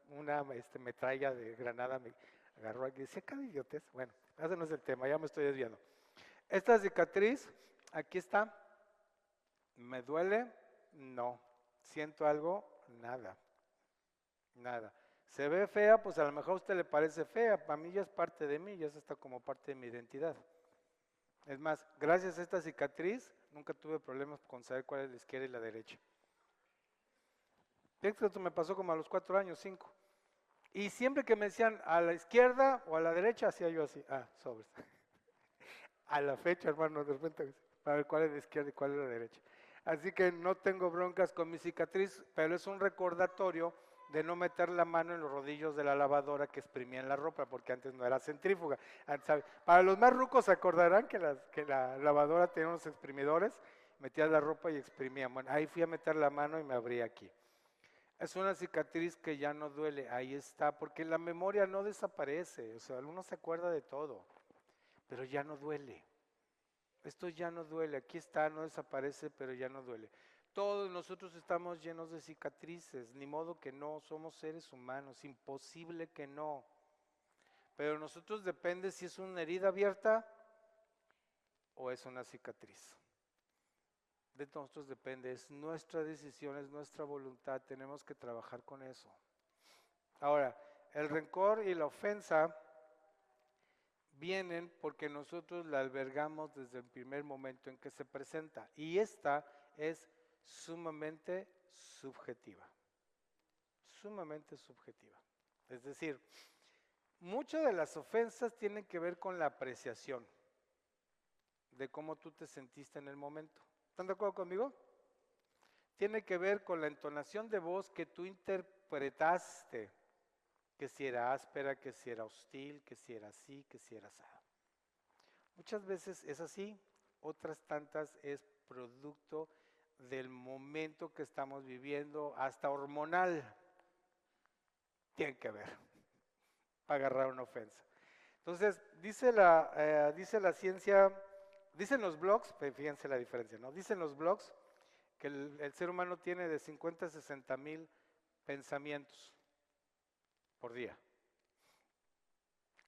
una metralla de granada me agarró aquí. Decía, cada idiotez. Bueno, ese no es el tema, ya me estoy desviando. Esta cicatriz, aquí está. ¿Me duele? No. ¿Siento algo? Nada. Nada. ¿Se ve fea? Pues a lo mejor a usted le parece fea, para mí ya es parte de mí, ya está como parte de mi identidad. Es más, gracias a esta cicatriz, nunca tuve problemas con saber cuál es la izquierda y la derecha. Esto me pasó como a los 4 años, 5. Y siempre que me decían a la izquierda o a la derecha, hacía yo así, sobres. A la fecha, hermano, de repente, para ver cuál es la izquierda y cuál es la derecha. Así que no tengo broncas con mi cicatriz, pero es un recordatorio de no meter la mano en los rodillos de la lavadora que exprimían la ropa, porque antes no era centrífuga. Para los más rucos se acordarán que la lavadora tenía unos exprimidores, metías la ropa y exprimían. Bueno, ahí fui a meter la mano y me abrí aquí. Es una cicatriz que ya no duele, ahí está, porque la memoria no desaparece, o sea, uno se acuerda de todo, pero ya no duele. Esto ya no duele, aquí está, no desaparece, pero ya no duele. Todos nosotros estamos llenos de cicatrices, ni modo que no, somos seres humanos, imposible que no. Pero nosotros depende si es una herida abierta o es una cicatriz. De nosotros depende, es nuestra decisión, es nuestra voluntad, tenemos que trabajar con eso. Ahora, el rencor y la ofensa vienen porque nosotros la albergamos desde el primer momento en que se presenta, y esta es sumamente subjetiva, sumamente subjetiva. Es decir, muchas de las ofensas tienen que ver con la apreciación de cómo tú te sentiste en el momento. ¿Están de acuerdo conmigo? Tiene que ver con la entonación de voz que tú interpretaste, que si era áspera, que si era hostil, que si era así, que si era así. Muchas veces es así, otras tantas es producto del momento que estamos viviendo, hasta hormonal. Tiene que ver para agarrar una ofensa. Entonces, dice la ciencia, dicen los blogs, fíjense la diferencia, ¿no? Dicen los blogs que el ser humano tiene de 50 a 60 mil pensamientos por día.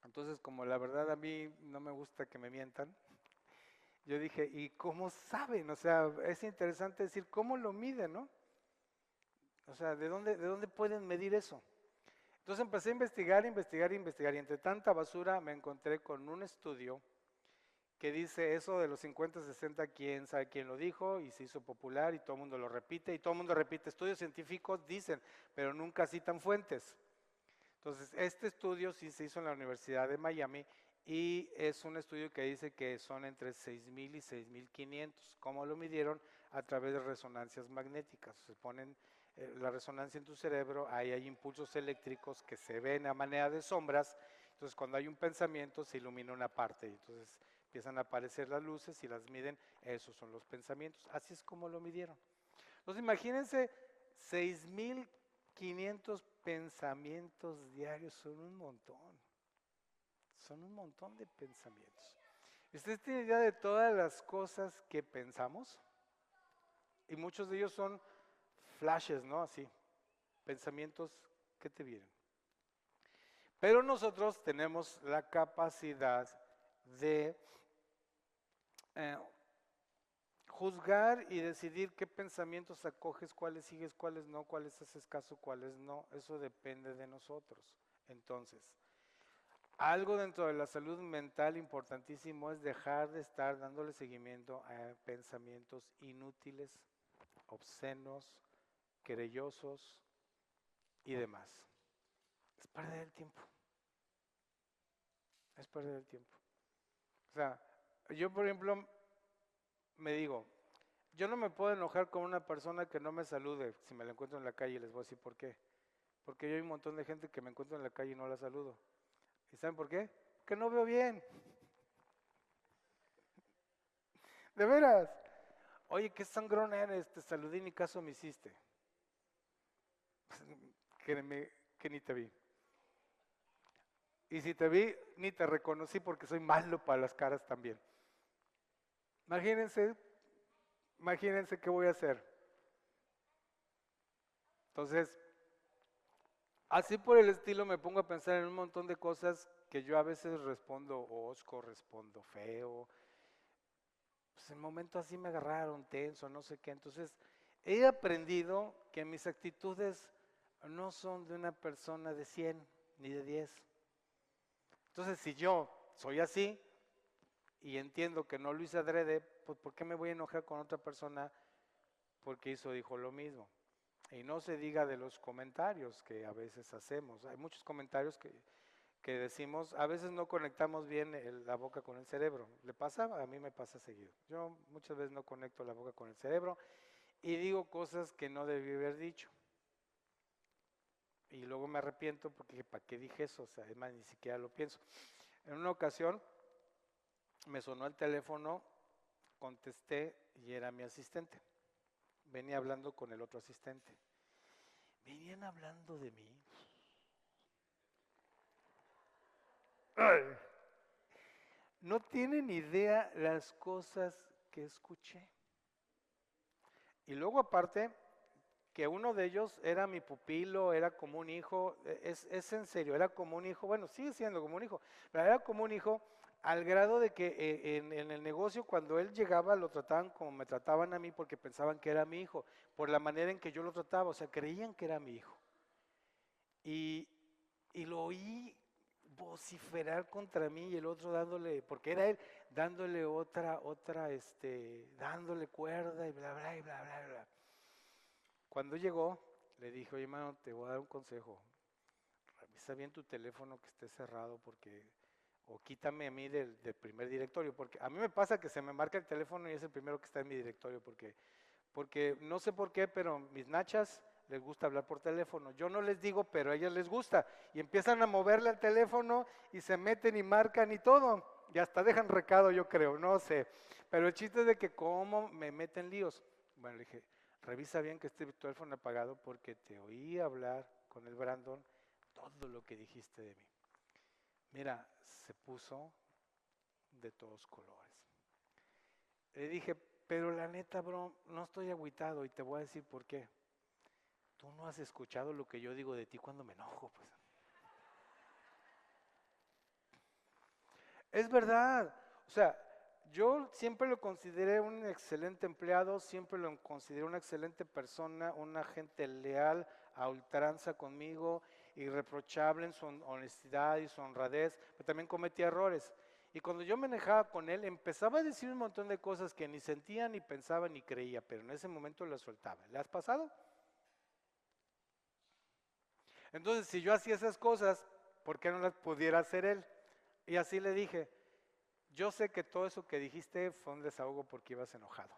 Entonces, como la verdad a mí no me gusta que me mientan, yo dije, ¿y cómo saben? O sea, es interesante decir, ¿cómo lo miden, no? O sea, ¿de dónde pueden medir eso? Entonces empecé a investigar, investigar, investigar, y entre tanta basura me encontré con un estudio que dice eso de los 50, 60, quién sabe quién lo dijo, y se hizo popular, y todo el mundo lo repite, y todo el mundo repite, estudios científicos dicen, pero nunca citan fuentes. Entonces, este estudio sí se hizo en la Universidad de Miami, y es un estudio que dice que son entre 6,000 y 6,500. ¿Cómo lo midieron? A través de resonancias magnéticas. Se ponen la resonancia en tu cerebro, ahí hay impulsos eléctricos que se ven a manera de sombras. Entonces, cuando hay un pensamiento, se ilumina una parte, y entonces empiezan a aparecer las luces y las miden. Esos son los pensamientos. Así es como lo midieron. Entonces, imagínense 6,500 pensamientos diarios, son un montón. Son un montón de pensamientos. ¿Usted tiene idea de todas las cosas que pensamos? Y muchos de ellos son flashes, ¿no? Así, pensamientos que te vienen. Pero nosotros tenemos la capacidad de juzgar y decidir qué pensamientos acoges, cuáles sigues, cuáles no, cuáles haces caso, cuáles no. Eso depende de nosotros. Entonces, algo dentro de la salud mental importantísimo es dejar de estar dándole seguimiento a pensamientos inútiles, obscenos, querellosos y demás. Es perder el tiempo. Es perder el tiempo. O sea, yo por ejemplo me digo, yo no me puedo enojar con una persona que no me salude. Si me la encuentro en la calle, les voy a decir por qué. Porque yo hay un montón de gente que me encuentro en la calle y no la saludo. ¿Y saben por qué? Porque no veo bien. De veras. Oye, qué sangrón eres, te saludé y ni caso me hiciste. Créeme que ni te vi. Y si te vi, ni te reconocí porque soy malo para las caras también. Imagínense, imagínense qué voy a hacer. Entonces, así por el estilo me pongo a pensar en un montón de cosas que yo a veces respondo hosco, respondo feo. Pues en momento así me agarraron tenso, no sé qué. Entonces, he aprendido que mis actitudes no son de una persona de 100 ni de 10. Entonces, si yo soy así y entiendo que no lo hice adrede, pues ¿por qué me voy a enojar con otra persona porque dijo lo mismo? Y no se diga de los comentarios que a veces hacemos. Hay muchos comentarios que decimos, a veces no conectamos bien la boca con el cerebro. ¿Le pasa? A mí me pasa seguido. Yo muchas veces no conecto la boca con el cerebro y digo cosas que no debí haber dicho. Y luego me arrepiento porque ¿para qué dije eso? O sea, es más, ni siquiera lo pienso. En una ocasión me sonó el teléfono, contesté y era mi asistente. Venía hablando con el otro asistente. Venían hablando de mí. Ay. No tienen idea las cosas que escuché. Y luego aparte, que uno de ellos era mi pupilo, era como un hijo, es en serio, era como un hijo, bueno, sigue siendo como un hijo, pero era como un hijo al grado de que en el negocio cuando él llegaba lo trataban como me trataban a mí porque pensaban que era mi hijo, por la manera en que yo lo trataba, o sea, creían que era mi hijo. Y, y lo oí vociferar contra mí y el otro dándole, porque era él, dándole dándole cuerda y bla, bla, y bla, bla, bla. Cuando llegó, le dije, oye, hermano, te voy a dar un consejo. Revisa bien tu teléfono que esté cerrado porque, o quítame a mí del primer directorio, porque a mí me pasa que se me marca el teléfono y es el primero que está en mi directorio, porque no sé por qué, pero mis nachas les gusta hablar por teléfono. Yo no les digo, pero a ellas les gusta. Y empiezan a moverle al teléfono y se meten y marcan y todo. Y hasta dejan recado, yo creo, no sé. Pero el chiste es de que cómo me meten líos. Bueno, le dije, revisa bien que esté tu teléfono apagado porque te oí hablar con el Brandon todo lo que dijiste de mí. Mira, se puso de todos colores. Le dije, pero la neta, bro, no estoy agüitado y te voy a decir por qué. Tú no has escuchado lo que yo digo de ti cuando me enojo, pues. Es verdad. O sea, yo siempre lo consideré un excelente empleado, siempre lo consideré una excelente persona, una gente leal a ultranza conmigo, irreprochable en su honestidad y su honradez, pero también cometía errores. Y cuando yo me enojaba con él, empezaba a decir un montón de cosas que ni sentía, ni pensaba, ni creía, pero en ese momento las soltaba. ¿Le has pasado? Entonces, si yo hacía esas cosas, ¿por qué no las pudiera hacer él? Y así le dije, yo sé que todo eso que dijiste fue un desahogo porque ibas enojado,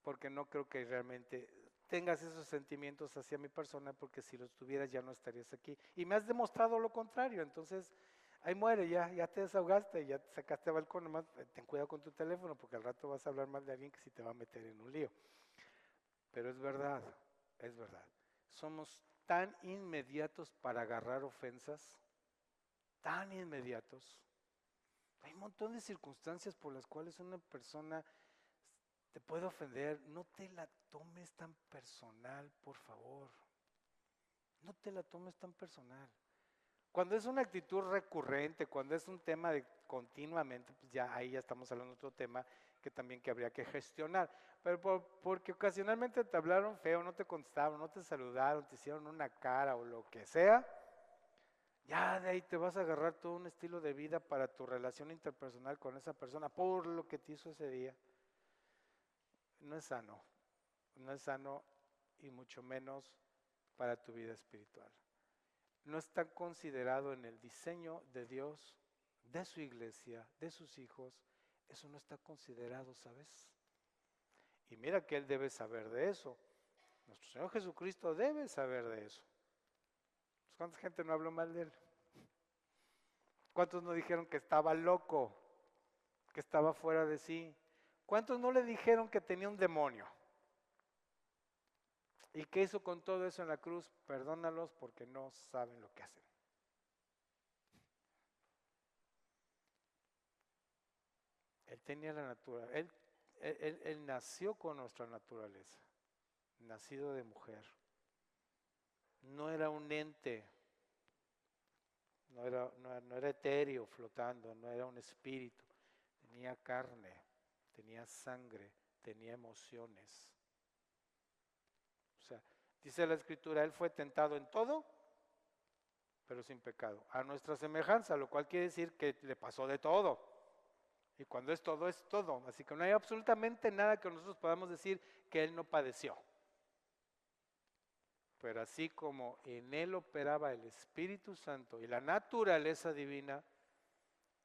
porque no creo que realmente tengas esos sentimientos hacia mi persona, porque si los tuvieras ya no estarías aquí. Y me has demostrado lo contrario, entonces ahí muere, ya te desahogaste, ya te sacaste a balcón, nomás ten cuidado con tu teléfono, porque al rato vas a hablar mal de alguien que sí te va a meter en un lío. Pero es verdad, es verdad. Somos tan inmediatos para agarrar ofensas, tan inmediatos. Hay un montón de circunstancias por las cuales una persona te puede ofender. No te la tomes tan personal, por favor. No te la tomes tan personal. Cuando es una actitud recurrente, cuando es un tema de continuamente, pues ya ahí ya estamos hablando de otro tema que también que habría que gestionar. Pero porque ocasionalmente te hablaron feo, no te contestaron, no te saludaron, te hicieron una cara o lo que sea, ya de ahí te vas a agarrar todo un estilo de vida para tu relación interpersonal con esa persona por lo que te hizo ese día. No es sano, no es sano y mucho menos para tu vida espiritual. No está considerado en el diseño de Dios, de su iglesia, de sus hijos. Eso no está considerado, ¿sabes? Y mira que Él debe saber de eso. Nuestro Señor Jesucristo debe saber de eso. ¿Cuánta gente no habló mal de Él? ¿Cuántos no dijeron que estaba loco, que estaba fuera de sí? ¿Cuántos no le dijeron que tenía un demonio? ¿Y qué hizo con todo eso en la cruz? Perdónalos porque no saben lo que hacen. Él tenía la naturaleza, él nació con nuestra naturaleza, nacido de mujer. No era un ente, no era etéreo flotando, no era un espíritu. Tenía carne, tenía sangre, tenía emociones. O sea, dice la Escritura, Él fue tentado en todo, pero sin pecado. A nuestra semejanza, lo cual quiere decir que le pasó de todo. Y cuando es todo, es todo. Así que no hay absolutamente nada que nosotros podamos decir que Él no padeció. pero así como en él operaba el Espíritu Santo y la naturaleza divina,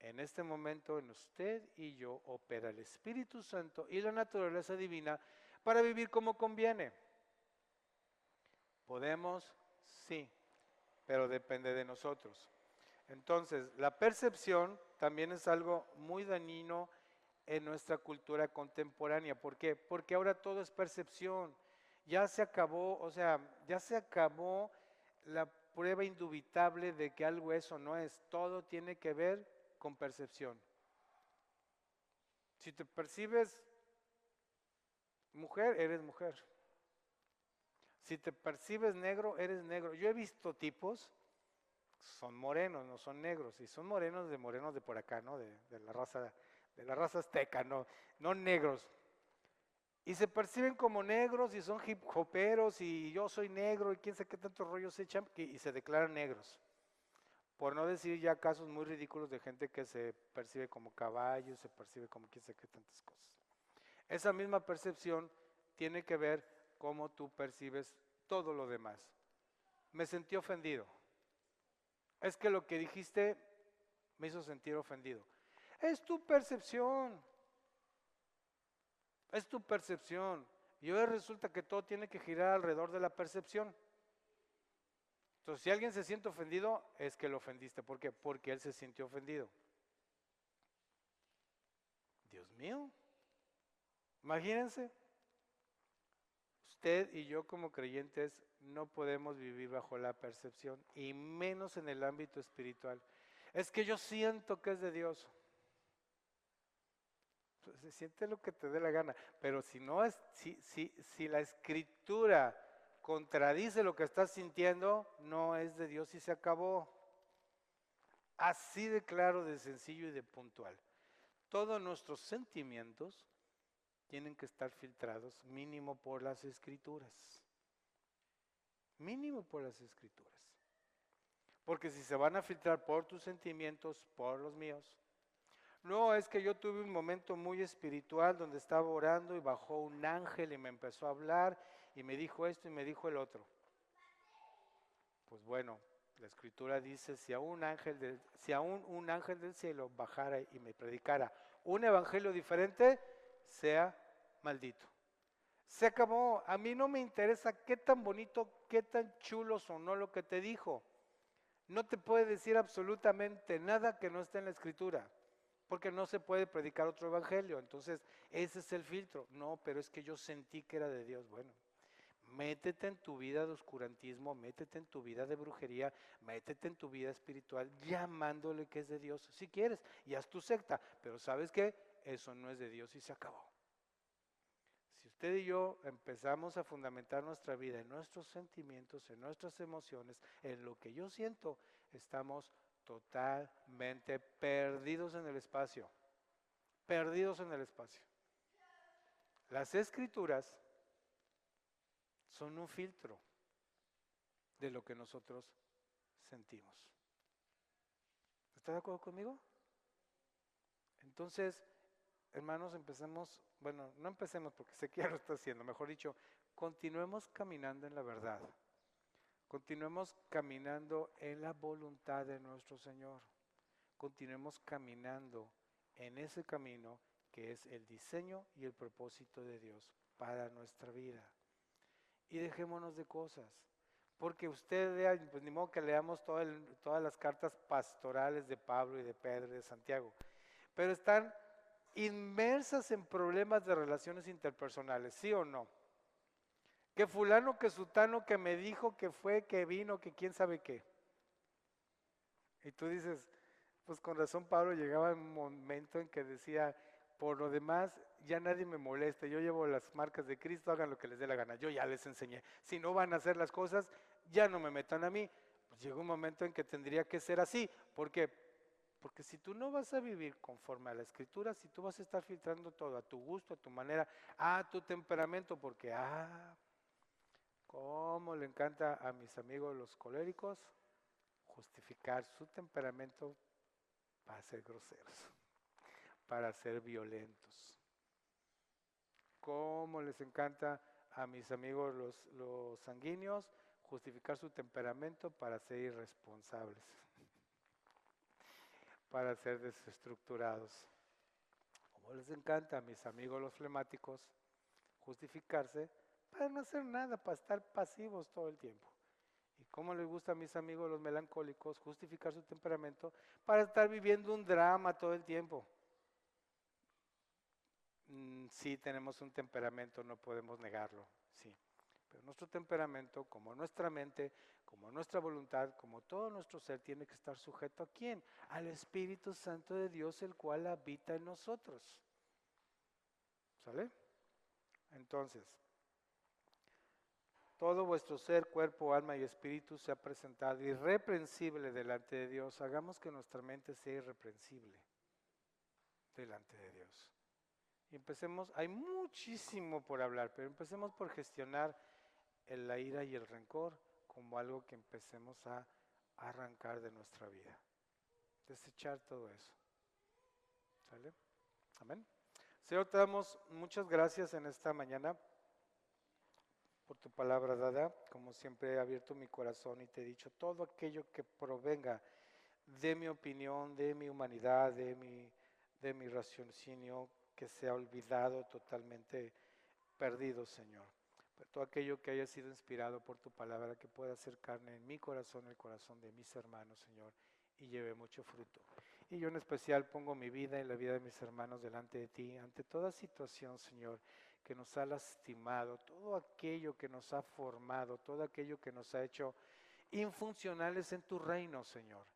en este momento en usted y yo opera el Espíritu Santo y la naturaleza divina para vivir como conviene. ¿Podemos? Sí, pero depende de nosotros. Entonces, la percepción también es algo muy dañino en nuestra cultura contemporánea. ¿Por qué? Porque ahora todo es percepción. Ya se acabó, o sea, ya se acabó la prueba indubitable de que algo es o no es. Todo tiene que ver con percepción. Si te percibes mujer, eres mujer. Si te percibes negro, eres negro. Yo he visto tipos, son morenos, no son negros, y son morenos de por acá, ¿no? De la raza azteca, no, no negros. Y se perciben como negros y son hip hoperos y yo soy negro y quién sabe qué tantos rollos echan y se declaran negros. Por no decir ya casos muy ridículos de gente que se percibe como caballo, se percibe como quién sabe qué tantas cosas. Esa misma percepción tiene que ver cómo tú percibes todo lo demás. Me sentí ofendido. Es que lo que dijiste me hizo sentir ofendido. Es tu percepción. Es tu percepción. Y hoy resulta que todo tiene que girar alrededor de la percepción. Entonces, si alguien se siente ofendido, es que lo ofendiste. ¿Por qué? Porque él se sintió ofendido. Dios mío. Imagínense. Usted y yo como creyentes no podemos vivir bajo la percepción y menos en el ámbito espiritual. Es que yo siento que es de Dios. Pues, se siente lo que te dé la gana, pero si no es, si la escritura contradice lo que estás sintiendo, no es de Dios y se acabó. Así de claro, de sencillo y de puntual. Todos nuestros sentimientos tienen que estar filtrados mínimo por las escrituras. Mínimo por las escrituras. Porque si se van a filtrar por tus sentimientos, por los míos. No, es que yo tuve un momento muy espiritual donde estaba orando y bajó un ángel y me empezó a hablar y me dijo esto y me dijo el otro. Pues bueno, la escritura dice, si aún un ángel del cielo bajara y me predicara un evangelio diferente, sea maldito. Se acabó, a mí no me interesa qué tan bonito, qué tan chulo sonó lo que te dijo. No te puede decir absolutamente nada que no esté en la escritura, porque no se puede predicar otro evangelio. Entonces, ese es el filtro. No, pero es que yo sentí que era de Dios. Bueno, métete en tu vida de oscurantismo, métete en tu vida de brujería, métete en tu vida espiritual, llamándole que es de Dios, si quieres, y haz tu secta. Pero ¿sabes qué? Eso no es de Dios y se acabó. Si usted y yo empezamos a fundamentar nuestra vida en nuestros sentimientos, en nuestras emociones, en lo que yo siento, estamos totalmente perdidos en el espacio. Perdidos en el espacio. Las escrituras son un filtro de lo que nosotros sentimos. ¿Está de acuerdo conmigo? Entonces, hermanos, empecemos, bueno, no empecemos porque sé que ya lo está haciendo, mejor dicho, continuemos caminando en la verdad. Continuemos caminando en la voluntad de nuestro Señor. Continuemos caminando en ese camino que es el diseño y el propósito de Dios para nuestra vida. Y dejémonos de cosas. Porque usted vea, pues ni modo que leamos todas las cartas pastorales de Pablo y de Pedro y de Santiago. Pero están inmersas en problemas de relaciones interpersonales, ¿sí o no? Que fulano, que sutano, que me dijo, que fue, que vino, que quién sabe qué. Y tú dices, pues con razón Pablo llegaba en un momento en que decía, por lo demás ya nadie me molesta, yo llevo las marcas de Cristo, hagan lo que les dé la gana, yo ya les enseñé. Si no van a hacer las cosas, ya no me metan a mí. Pues llegó un momento en que tendría que ser así, porque si tú no vas a vivir conforme a la escritura, si tú vas a estar filtrando todo a tu gusto, a tu manera, a tu temperamento, porque cómo le encanta a mis amigos los coléricos justificar su temperamento para ser groseros, para ser violentos. Cómo les encanta a mis amigos los sanguíneos justificar su temperamento para ser irresponsables, para ser desestructurados. Como les encanta a mis amigos los flemáticos justificarse para no hacer nada, para estar pasivos todo el tiempo. Y como les gusta a mis amigos los melancólicos justificar su temperamento para estar viviendo un drama todo el tiempo. Sí tenemos un temperamento, no podemos negarlo, sí. Pero nuestro temperamento, como nuestra mente, como nuestra voluntad, como todo nuestro ser, tiene que estar sujeto ¿a quién? Al Espíritu Santo de Dios, el cual habita en nosotros. ¿Sale? Entonces, todo vuestro ser, cuerpo, alma y espíritu sea presentado irreprensible delante de Dios. Hagamos que nuestra mente sea irreprensible delante de Dios. Y empecemos, hay muchísimo por hablar, pero empecemos por gestionar la ira y el rencor como algo que empecemos a arrancar de nuestra vida. Desechar todo eso. ¿Sale? Amén. Señor, te damos muchas gracias en esta mañana por tu palabra dada. Como siempre he abierto mi corazón y te he dicho todo aquello que provenga de mi opinión, de mi humanidad, de mi raciocinio, que se ha olvidado, totalmente perdido, Señor. Pero todo aquello que haya sido inspirado por tu palabra, que pueda hacer carne en mi corazón, el corazón de mis hermanos, Señor, y lleve mucho fruto. Y yo en especial pongo mi vida y la vida de mis hermanos delante de ti, ante toda situación, Señor, que nos ha lastimado, todo aquello que nos ha formado, todo aquello que nos ha hecho infuncionales en tu reino, Señor,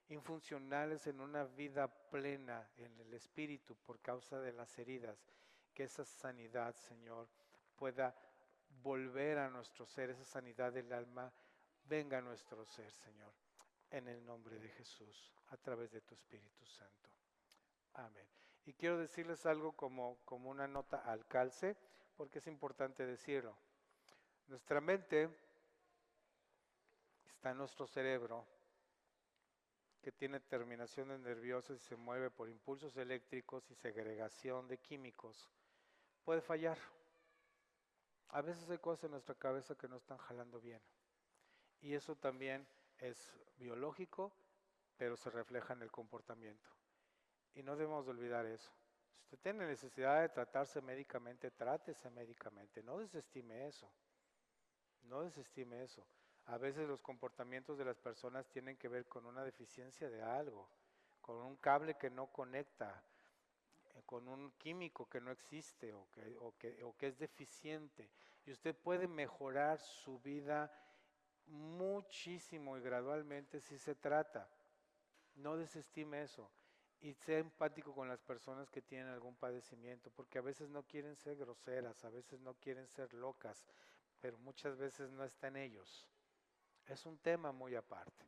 infuncionales en una vida plena en el Espíritu por causa de las heridas, que esa sanidad, Señor, pueda volver a nuestro ser, esa sanidad del alma, venga a nuestro ser, Señor, en el nombre de Jesús, a través de tu Espíritu Santo. Amén. Y quiero decirles algo como una nota al calce, porque es importante decirlo. Nuestra mente está en nuestro cerebro, que tiene terminaciones nerviosas y se mueve por impulsos eléctricos y segregación de químicos, puede fallar. A veces hay cosas en nuestra cabeza que no están jalando bien. Y eso también es biológico, pero se refleja en el comportamiento. Y no debemos de olvidar eso. Si usted tiene necesidad de tratarse médicamente, trátese médicamente. No desestime eso. No desestime eso. A veces los comportamientos de las personas tienen que ver con una deficiencia de algo, con un cable que no conecta, con un químico que no existe o que es deficiente. Y usted puede mejorar su vida muchísimo y gradualmente si se trata. No desestime eso y sea empático con las personas que tienen algún padecimiento, porque a veces no quieren ser groseras, a veces no quieren ser locas, pero muchas veces no está en ellos. Es un tema muy aparte.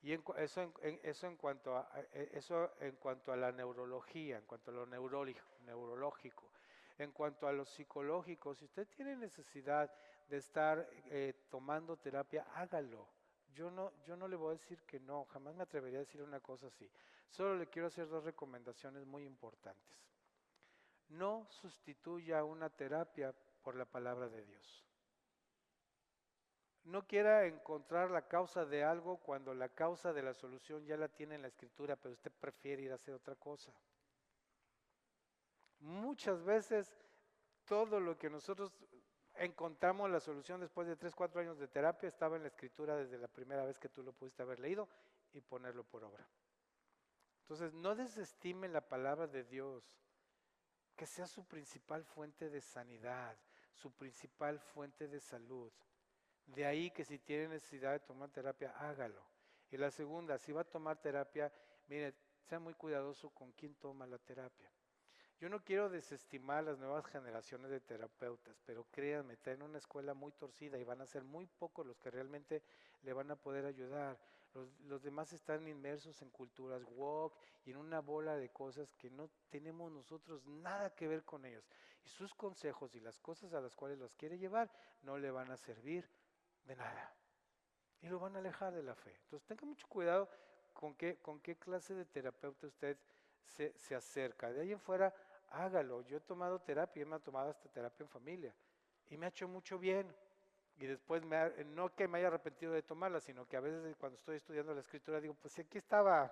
Y eso en cuanto a la neurología, en cuanto a lo neurológico. En cuanto a lo psicológico, si usted tiene necesidad de estar tomando terapia, hágalo. Yo no le voy a decir que no, jamás me atrevería a decir una cosa así. Solo le quiero hacer dos recomendaciones muy importantes. No sustituya una terapia por la palabra de Dios. No quiera encontrar la causa de algo cuando la causa de la solución ya la tiene en la escritura, pero usted prefiere ir a hacer otra cosa. Muchas veces todo lo que nosotros encontramos la solución después de 3, 4 años de terapia estaba en la escritura desde la primera vez que tú lo pudiste haber leído y ponerlo por obra. Entonces, no desestime la palabra de Dios, que sea su principal fuente de sanidad, su principal fuente de salud. De ahí que si tiene necesidad de tomar terapia, hágalo. Y la segunda, si va a tomar terapia, mire, sea muy cuidadoso con quién toma la terapia. Yo no quiero desestimar las nuevas generaciones de terapeutas, pero créanme, está en una escuela muy torcida y van a ser muy pocos los que realmente le van a poder ayudar. Los demás están inmersos en culturas woke y en una bola de cosas que no tenemos nosotros nada que ver con ellos. Y sus consejos y las cosas a las cuales los quiere llevar no le van a servir de nada. Y lo van a alejar de la fe. Entonces tenga mucho cuidado con qué clase de terapeuta usted se acerca. De ahí en fuera, hágalo. Yo he tomado terapia, me ha tomado hasta terapia en familia. Y me ha hecho mucho bien. Y después, no que me haya arrepentido de tomarla, sino que a veces cuando estoy estudiando la escritura digo, pues si aquí estaba